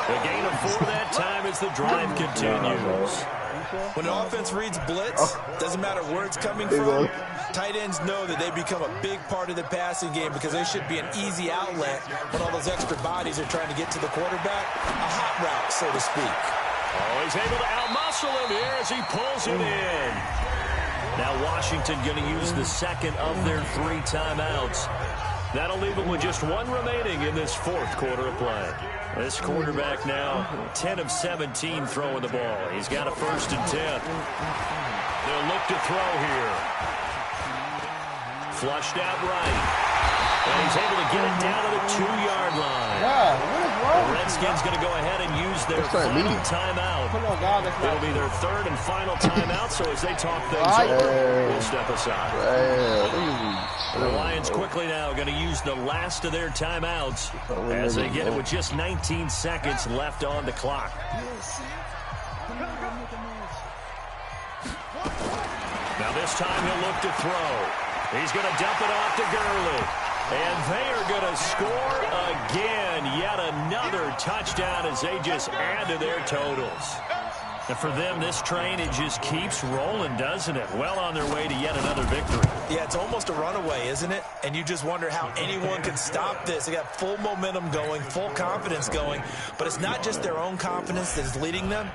S3: A gain of 4 that time as the drive continues.
S5: When an offense reads blitz, doesn't matter where it's coming from, tight ends know that they become a big part of the passing game because they should be an easy outlet when all those extra bodies are trying to get to the quarterback. A hot route, so to speak.
S3: Oh, he's able to outmuscle him here as he pulls it in. Now Washington going to use the 2nd of their 3 timeouts. That'll leave them with just 1 remaining in this 4th quarter of play. This quarterback now 10 of 17 throwing the ball. He's got a 1st and 10. They'll look to throw here. Flushed out right. And he's able to get it down to the 2-yard line.
S1: Yeah, what is wrong?
S3: The Redskins going to go ahead and use their final timeout.
S1: Come on, God,
S3: It'll be their 3rd and final timeout, so as they talk things over, we'll step aside. The Lions quickly now going to use the last of their timeouts as they get it with just 19 seconds left on the clock. Now this time he'll look to throw. He's going to dump it off to Gurley. And they are going to score again. Yet another touchdown as they just add to their totals. And for them, this train, it just keeps rolling, doesn't it? Well on their way to yet another victory.
S5: Yeah, it's almost a runaway, isn't it? And you just wonder how anyone can stop this. They got full momentum going, full confidence going. But it's not just their own confidence that is leading them.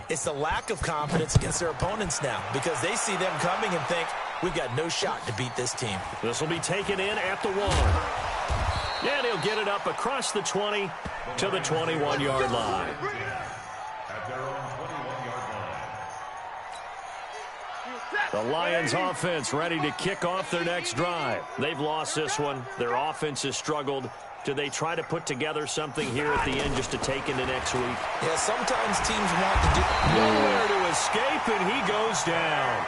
S5: It's the lack of confidence against their opponents now because they see them coming and think, we've got no shot to beat this team.
S3: This will be taken in at the 1. And he'll get it up across the 20 to the 21-yard line.
S8: At their own 21-yard line.
S3: The Lions offense ready to kick off their next drive. They've lost this one. Their offense has struggled. Do they try to put together something here at the end just to take into next week?
S5: Yeah, sometimes teams want to do nowhere to
S3: escape, and he goes down.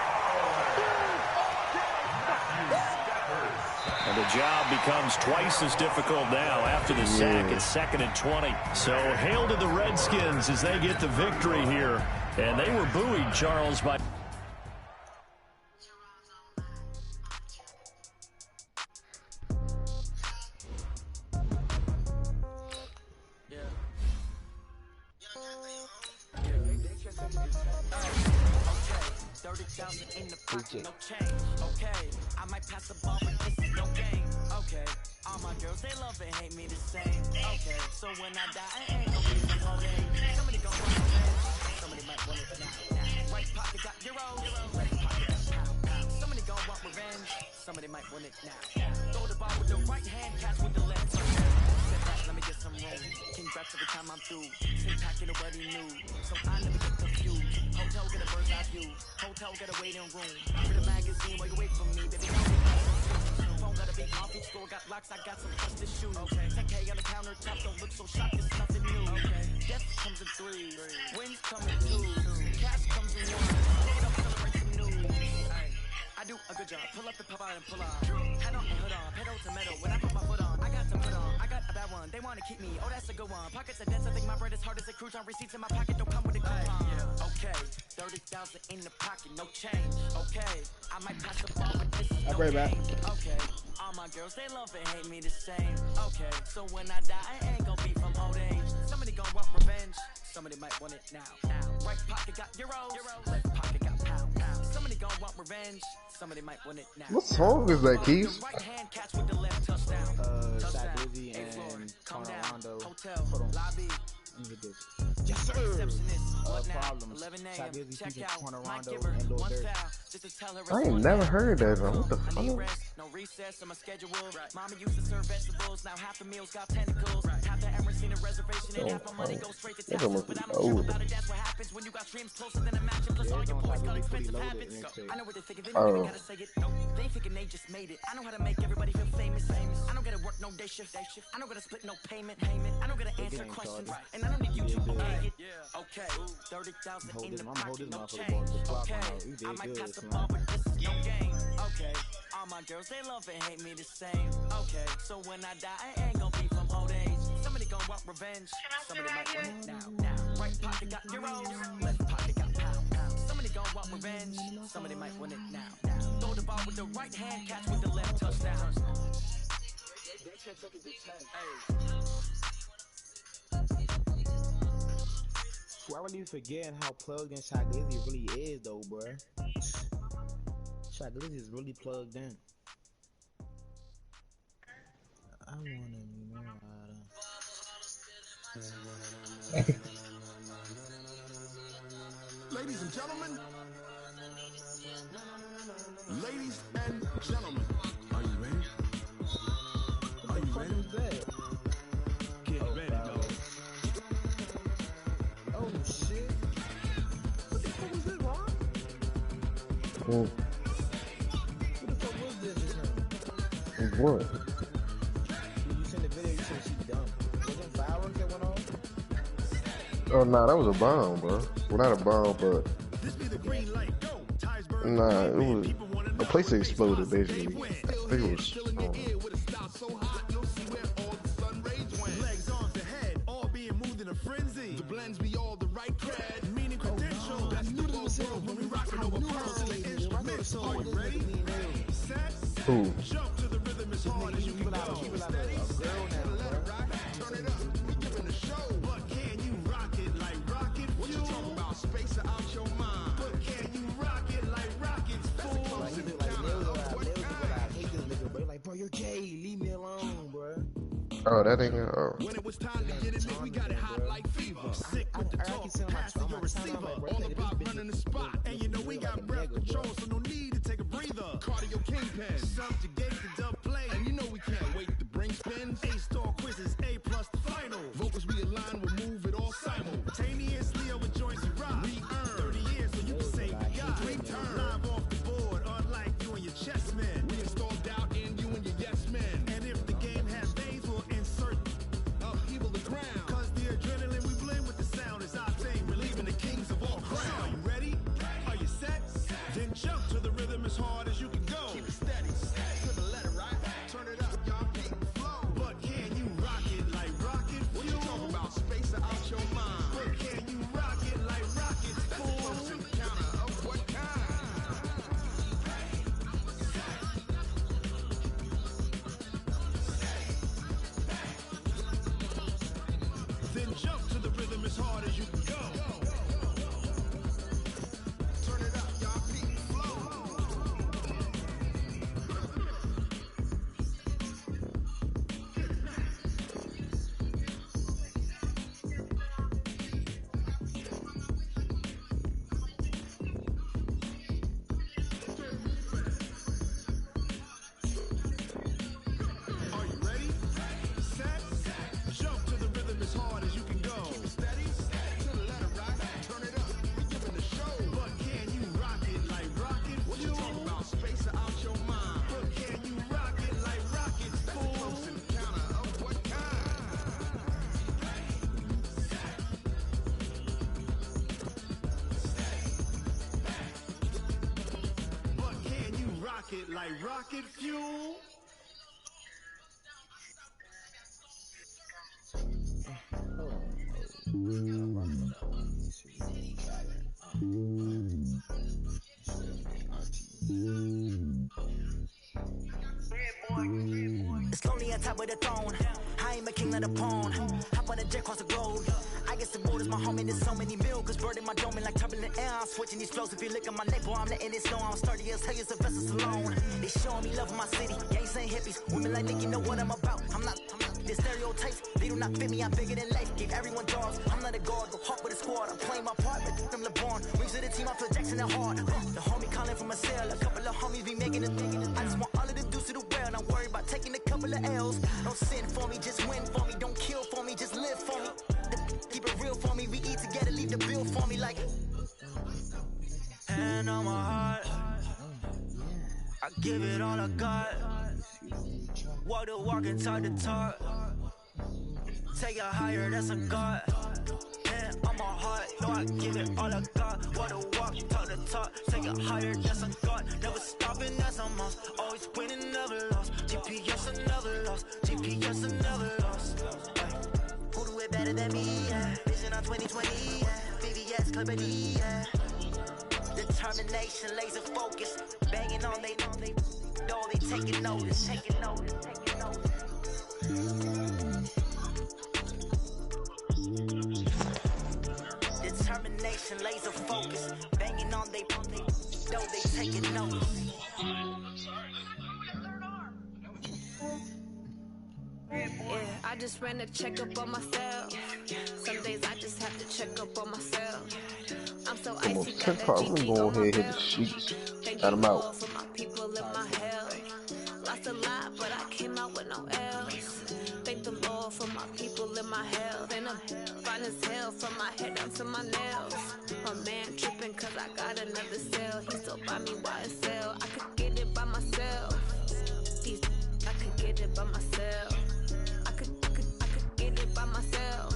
S3: And the job becomes twice as difficult now after the sack. It's 2nd and 20. So hail to the Redskins as they get the victory here. And they were buoyed, Charles, by...
S9: No change, okay. I might pass the ball, but this is no game, okay. All my girls, they love and hate me the same, okay. So when I die, I ain't gonna be no more game. Somebody gon' want revenge, somebody might want it now. Right pocket got euros, left pocket got pound. Somebody gon' want revenge, somebody might want it now. Throw the ball with the right hand, catch with the left. Step back, let me get some room. Congrats every time I'm through. Sit back in nobody knew, so I never get confused. Hotel get a bird's eye view. Hotel get a waiting room. For the magazine, while you wait for me, baby. Phone got a big coffee store, got locks, I got some custom shoes. Okay. 10K on the countertop, don't look so shocked, it's nothing new. Okay. Death comes in threes, wins come in twos, cash comes in one. Stayed up, celebrate some news. Ay, I do a good job, pull up the pop out and pull off. Head on and hood on, pedal to metal. When I put my foot on, I got to put on. I got a bad one, they wanna keep me. Oh, that's a good one. Pockets are dense, I think my bread is hard as a crouton. Receipts in my pocket don't come with a coupon. Okay, 30,000 in the pocket, no change. Okay, I might pass the ball, but this is no game. Okay, all my girls, they love and hate me the same. Okay, so when I die, I ain't gonna be from old age. Somebody gon' want revenge, somebody might want it now. Right pocket got euros, left pocket got pound. Somebody gon' want revenge, somebody might want it now.
S2: What song is that, Keith?
S9: Right hand catch with the left touchdown.
S6: Shaq Lizzie and Tony Rondo.
S9: Hotel, lobby.
S6: Yes, sir.
S9: Problems.
S6: Shaq Lizzie featuring Tony Rondo and Lil Durk.
S2: I ain't never heard that, bro. What the fuck?
S9: No recess on my schedule. Mama used to serve vegetables. Now half the meals got tentacles. Half the Emirates seen a reservation and half my money goes straight to taxes. But I'm sure about it. That's what happens when you got dreams closer than a match. Plus all your boys got expensive habits. I know what they're thinking. They don't gotta say it. No, they thinking they just made it. I know how to make everybody feel famous. I don't gotta work no day shift. I don't gotta split no payment. I don't gotta answer questions. And I don't need you to obey it. Okay, 30,000 in the pocket, no change. Okay, I might pass the ball, but this is no game. Okay, all my girls, they love and hate me the same. Okay, so when I die, I ain't gonna be from old age. Somebody gon' want revenge, somebody might want it now. Right pocket got euros, left pocket got pound. Somebody gon' want revenge, somebody might want it now. Throw the ball with the right hand, catch with the left touchdown.
S6: I really forgetting how plugged in Shaq Lizzie really is, though, bro. Shaq Lizzie is really plugged in. I wanna know how to...
S10: Ladies and gentlemen, ladies and gentlemen, are you ready? Are you ready? Get ready, dog.
S6: Oh shit! What the fuck was this, Ron?
S2: What
S6: What the fuck was this?
S2: What?
S6: You sent the video, you said she's dumb. Was it fireworks that went off?
S2: Oh, nah, that was a bomb, bro. Well, not a bomb, but... Nah, it was... The place exploded, basically. I think it was...
S10: Legs on the head, all being moved in a frenzy. The blends be all the right cred, meaning credential. That's the world when we rockin' over pearls and the instruments. Are you ready? Set.
S2: Ooh.
S10: Jump to the rhythm as hard as you can go. Keep it steady. Let it rock. Turn it up. We giving the show. But can you rock it like rocket fuel? What you talking about? Space out your mind. But can you rock it like rockets full?
S6: Like, bro, you're gay. Leave me alone, bro.
S2: Oh, that ain't... Oh.
S10: When it was time to get it lit, we got it hot like fever. Sick with the talk, pass to your receiver. All about running the spot. And you know we got breath control, so no need to take a breather. Cardio kingpin, subjugate the dub play. And you know we can't wait to bring spins. A-star quizzes, A+ the final. Vocals we align, we'll move it all simultaneously over joints we rock. We earn 30 years so you can say we got. Return live off the board, unlike you and your chess men. We installed doubt in you and your yes men. And if the game has veins, we'll insert upheaval the ground. Cause the adrenaline we blend with the sound is our thing. Relieving the kings of all crowns. Are you ready? it like rocket fuel.
S9: It's lonely on top of the throne. I ain't a king of the pawn. Hop on a jet across the globe. I guess the world is my home and there's so many milk. Bird in my dome and like turbulent air. I'm switching these flows. If you look at my neck, boy, I'm letting it snow. I'm sturdy as hell, as a vessel alone. They showing me love in my city. Gangs and hippies. Women like Nick, you know what I'm about. I'm not the stereotypes. They do not fit me. I'm bigger than life. Give everyone jobs. I'm not a guard. Go hawk with a squad. I'm playing my part. But I'm LeBron. Rings to the team. I feel Jackson and hard. The homie calling from a cell. A couple of homies be making it. I just want all of the dudes to the well. Not worry about taking a couple of L's. Don't sin for me. Just win for me. Don't kill for me. Just live for me. Keep it real for me. We eat together. Leave the bill for me like. Hand on my heart. I give it all I got. Walk the walk and talk the talk. Take it higher, that's a God. Hand on my heart, no, I give it all I got. Walk the walk, talk the talk. Take it higher, that's a God. Never stopping, that's a must. Always winning, never lost. GPS, I never lost. GPS, I never lost. Who do it better than me? Yeah. Vision on 2020. Yeah. VVS, Clippity. Yeah. Determination, laser focus. Banging on they door, they taking notice. Taking notice, taking notice. Determination, laser focus. Banging on they door, they taking notice.
S11: Yeah, I just ran a checkup on myself. Some days I just have to check up on myself. I'm so icy, got that GG on my belt. Thank you Lord for my people in my health. Lost a lot, but I came out with no else. Thank the Lord for my people in my health. And I'm fine as hell from my head down to my nails. My man tripping cause I got another cell. He still buy me YSL. I could get it by myself. I could get it by myself. I could get it by myself.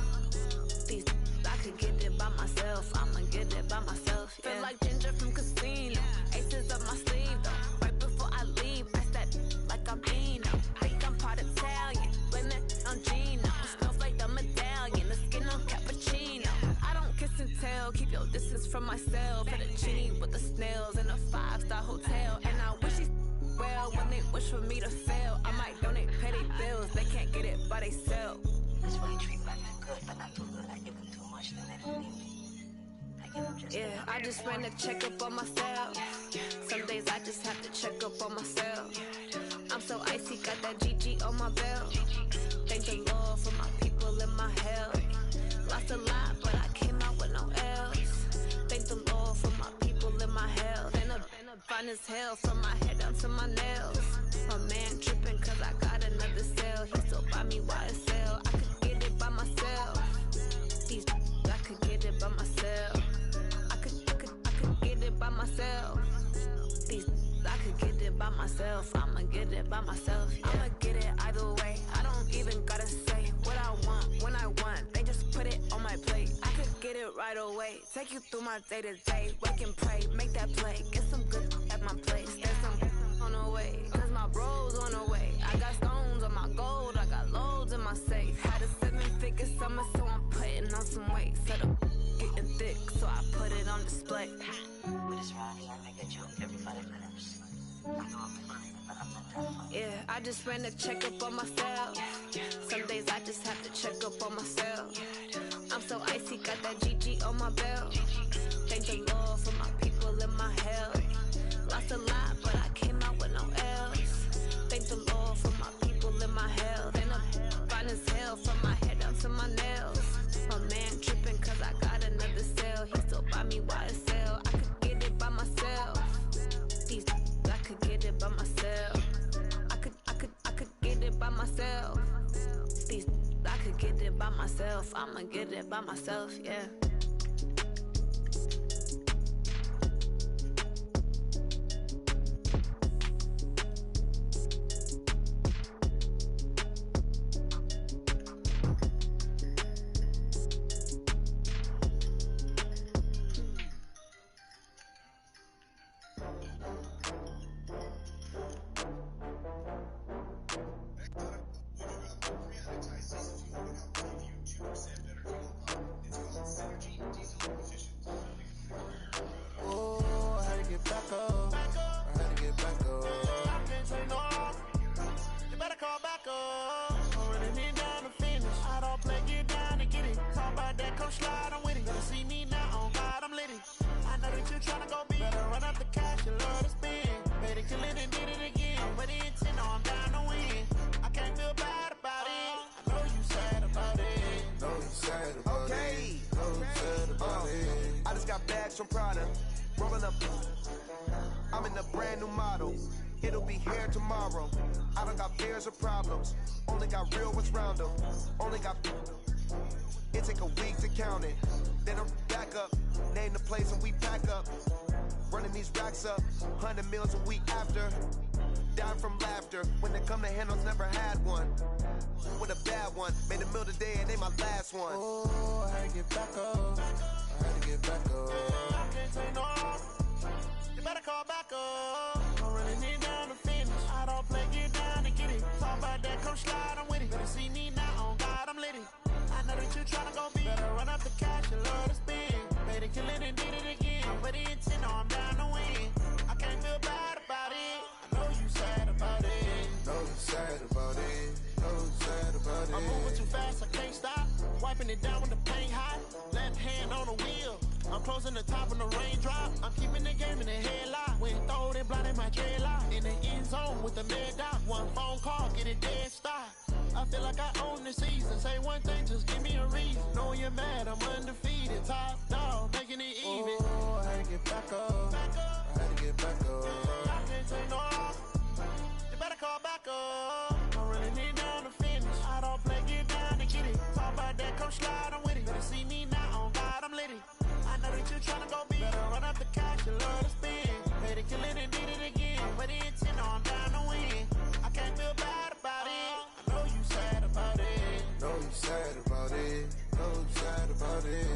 S11: I could get it by myself. I'ma get it by myself. Yeah. Feel like Ginger from Casino. Aces up my sleeve though. Right before I leave, press that like I'm Eno. Think I'm part Italian. Blame it on Gino. Smells like the medallion. The skin on cappuccino. I don't kiss and tell. Keep your distance from myself. Fettuccine with the snails in a 5-star hotel. And I wish these well when they wish for me to fail. I might donate petty bills. They can't get it by they self.
S12: That's why you treat black men good, but not too good. I give them too much, then they don't need me.
S11: Yeah, I just ran a checkup on myself. Some days I just have to check up on myself. I'm so icy, got that GG on my belt. Thank the Lord for my people in my health. Lost a lot, but I came out with no else. Thank the Lord for my people in my health. And I'm fine as hell from my head down to my nails. My man tripping cause I got another cell. He still buy me YSL. I could get it by myself. I could get it by myself. I could get it by myself. I could get it by myself. I'ma get it by myself. Yeah. I'ma get it either way. I don't even gotta say what I want when I want. They just put it on my plate. I could get it right away. Take you through my day to day. Wake and pray, make that play. Get some good at my place. There's some on the way. Cause my bro's on the way. I got stones on my gold. I got loads in my safe. Had a 7-figure summer, so I'm putting on some weight. Set up getting thick, so I put it on display.
S12: With this round here, I make a joke every 5 minutes. I know I'm funny, but I'm not that funny.
S11: Yeah, I just ran a checkup on myself. Some days I just have to check up on myself. I'm so icy, got that GG on my belt. Thank the Lord for my people in my health. Lost a lot, but I came out with no else. Thank the Lord for my people in my health. And I'm fine as hell from my head down to my nails. My man tripping cause I got another cell. He still buy me YSL. I could get it by myself. I could get it by myself. I could get it by myself. I could get it by myself. I'ma get it by myself, yeah.
S13: slide, I'm with it. Better see me now, on God, I'm litty. I know that you tryna go big. Better run up the cash, you love to spend. Better kill it and did it again. But the intent, no, I'm down to win. I can't feel bad about it. I know you sad about it.
S10: Know you sad about it. Know you sad about it.
S13: I just got bags from Prada. Rolling up. I'm in a brand new model. It'll be here tomorrow. I don't got fears or problems. Only got real ones round them. Only got. It take a week to count it. Then I'm back up. Name the place and we pack up. Running these racks up. 100 meals a week after. Dying from laughter. When they come to handles, never had one. With a bad one. Made a meal today and they my last one.
S10: Oh, I had to get back up. I had to get back up.
S13: I can't say no. You better call back up. I'm running it down to finish. I don't play, get down to get it. Talk about that, come slide, I'm with it. Better see me now, on God, I'm litty. I know that you tryna go big. Better run up the cash, you love to spend. Better kill it and did it again. But the intent, no, I'm down to win. I can't feel bad about it. I know you sad about it.
S10: Know you sad about it. Know you sad about it.
S13: I'm moving too fast, I can't stop. Wiping it down when the paint hot. Left hand on the wheel. I'm closing the top when the raindrop. I'm keeping the game in the headlock. When throwed and blinded my dreadlock. In the end zone with the mad dot. One phone call, get it dead stop. I feel like I own the season. Say one thing, just give me a reason. Knowing you're mad, I'm undefeated. Top dog, making it even.
S10: Oh, I had to get back up. I had to get back up.
S13: I can't say no. You better call back up. I'm running it down to finish. I don't play, get down to get it. Talk about that, come slide, I'm with it. Better see me now, on God, I'm litty. I know that you tryna go big. Better run up the cash, you love to spend. Better kill it and did it again. But the intent, no, I'm down to win. I can't feel bad about it. I know you sad about it.
S10: Know you sad about it. Know you sad about it.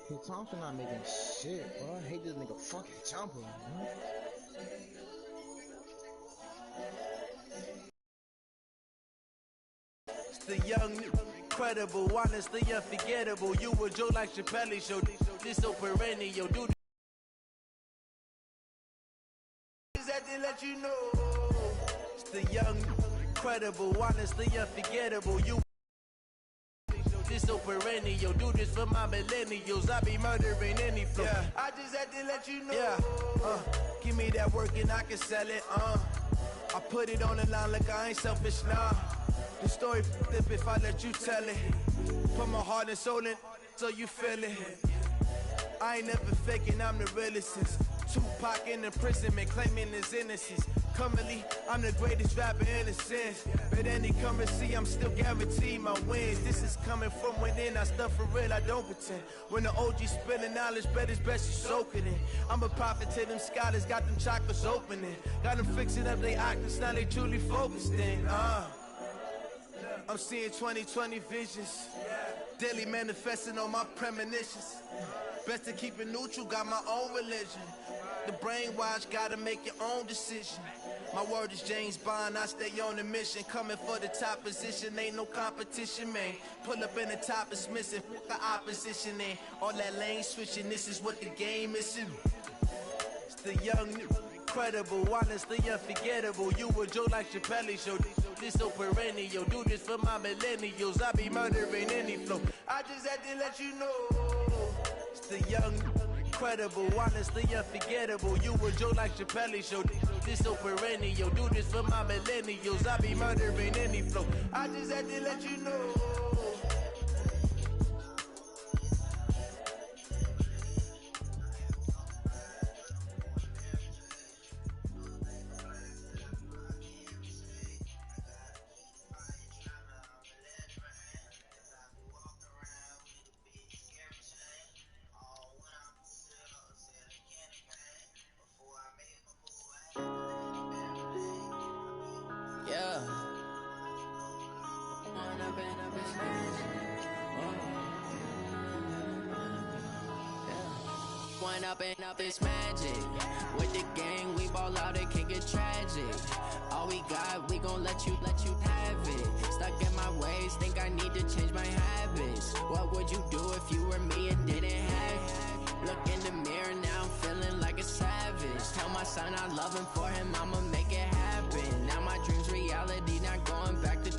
S6: Hey, Thompson not making shit, bro. I hate this nigga fucking jumper, man.
S13: It's the young, incredible, honestly unforgettable. You were Joe like Chappelle show. This so perennial, dude. Is that to let you know? It's the young, incredible, honestly unforgettable. You. This so perennial, do this for my millennials. I be murdering any flow. Yeah. I just had to let you know. Yeah. Give me that work and I can sell it. I put it on the line like I ain't selfish, nah. The story flip if I let you tell it. Put my heart and soul in so you feel it. I ain't never faking, I'm the realest since Tupac in imprisonment, claiming his innocence. Currently, I'm the greatest rapper in a sense. But any currency, I'm still guaranteed my wins. This is coming from within, I stuff for real, I don't pretend. When the OG spilling knowledge, bet it's best you soak it in. I'm a prophet to them scholars, got them chakras opening. Got them fixing up they octaves, now they truly focused in. I'm seeing 2020 visions. Daily manifesting on my premonitions. Best to keep it neutral, got my own religion. The brainwash, gotta make your own decision. My word is James Bond, I stay on the mission. Coming for the top position, ain't no competition, man. Pull up in the top is missing, fuck the opposition in. All that lane switching, this is what the game is. It's the young, incredible, honestly unforgettable. You were Joe like Chappelle show. This so perennial, do this for my millennials. I be murdering any flow. I just had to let you know. It's the young, incredible, honestly unforgettable. You were Joe like Chappelle show. This so perennial, do this for my millennials. I be murdering any flow. I just had to let you know.
S14: Up it's magic. With the gang, we ball out, it can get tragic. All we got, we gon' let you have it. Stuck in my ways, think I need to change my habits. What would you do if you were me and didn't have it? Look in the mirror, now I'm feeling like a savage. Tell my son I love him, for him I'ma make it happen. Now my dream's reality, not going back to.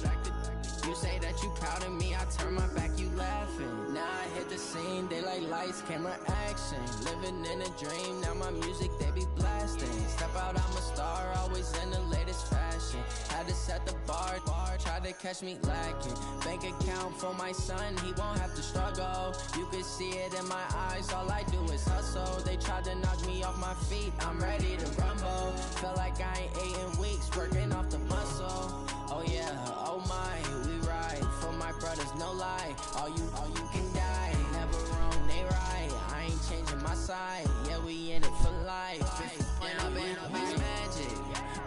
S14: You say that you proud of me, I turn my back, you laughing. Now I hit the scene, they like lights, camera, action. Living in a dream, now my music, they be blasting. Step out, I'm a star, always in the latest fashion. Had to set the bar, try to catch me lacking. Bank account for my son, he won't have to struggle. You can see it in my eyes, all I do is hustle. They tried to knock me off my feet, I'm ready to rumble. Feel like I ain't ate in weeks, working off the muscle. Oh yeah, oh my, we ride for my brothers, no lie. All you can die, never wrong, they right. I ain't changing my side, yeah, we in it for life. Now it's magic.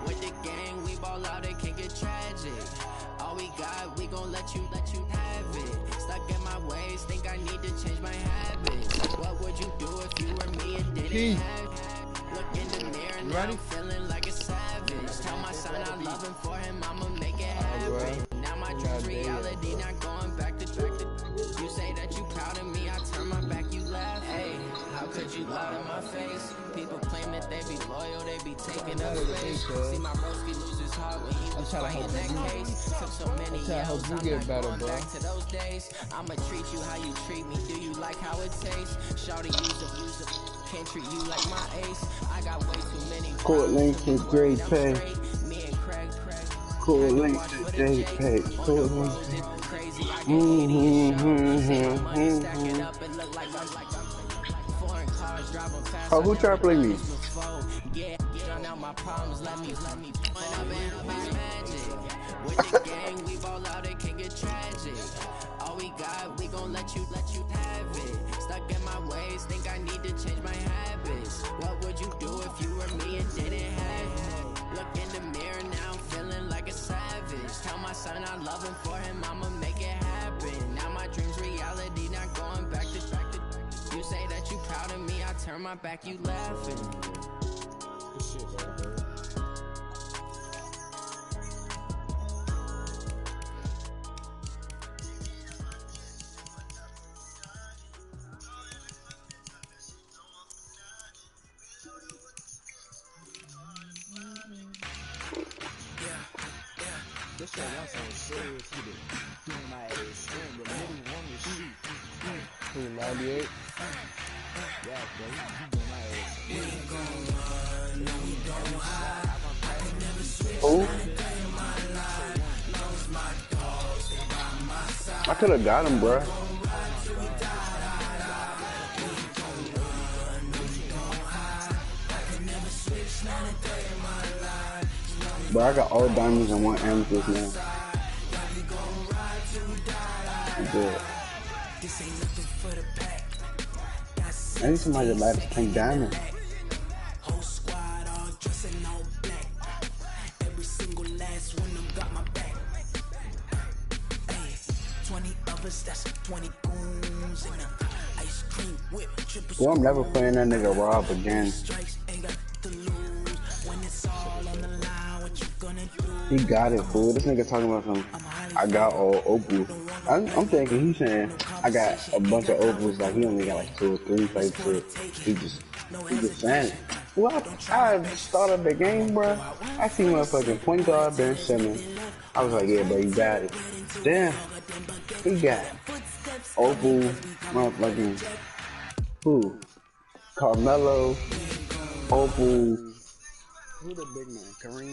S14: With the gang, we ball out, it can get tragic. All we got, we gon' let you have it. Stuck in my ways, think I need to change my habits. What would you do if you were me and didn't have it? Look in the mirror, now I'm feeling like a savage. Tell my son I love him, for him I'ma make it happen. Now my dream's reality, not going back to. You say that you proud of me, I turn my back, you laugh. Hey, how could you lie to my face? People claim that they be loyal, they be taking up space. See my broski lose his heart when he was fighting that case. Took so many years, I'm not going back to those days. I'ma treat you how you treat me, do you like how it tastes? Shawty use it. Can't treat you like my ace. I got way too many.
S15: Court link to great pay. Court link to great pay. Court link to. Oh, who tried to play me?
S14: With the gang, we ball out, it can get tragic. All we got, we gon' let you have it. Stuck in my ways, think I need to change my habits. What would you do if you were me and didn't have it? Look in the mirror, now I'm feeling like a savage. Tell my son I love him, for him I'ma make it happen. Now my dream's reality, not going back to. You say that you proud of me, I turn my back, you laughing. Good shit, bro.
S6: This shit y'all so serious, he did doing my ass in the middle on the sheet.
S1: Who, 98?
S6: Yeah, bro, he doing my ass.
S14: We ain't gon' run, no we don't hide. I never switch,
S15: Oh.
S14: not a day in my life. Lost my dogs, they by my side.
S15: I could have got him, bro. But I got all diamonds and one amethyst now. Good. I need somebody to light us 10 diamonds.
S14: Whole squad all dressing all black. Every single last one of them got my back. Hey, 20 of us, that's 20 goons in the ice cream whip.
S15: Well, I'm never playing that nigga Rob again. He got it, fool. This nigga talking about some, I got all opals. I'm thinking he's saying, I got a bunch of opals, like he only got like 2 or 3 type shit. He just saying it. Well, I started the game, bro. I see motherfucking point guard Ben Simmons. I was like, yeah, bro, you got it. Damn, he got opal, motherfucking, who? Carmelo, opal.
S6: Who the big man? Kareem?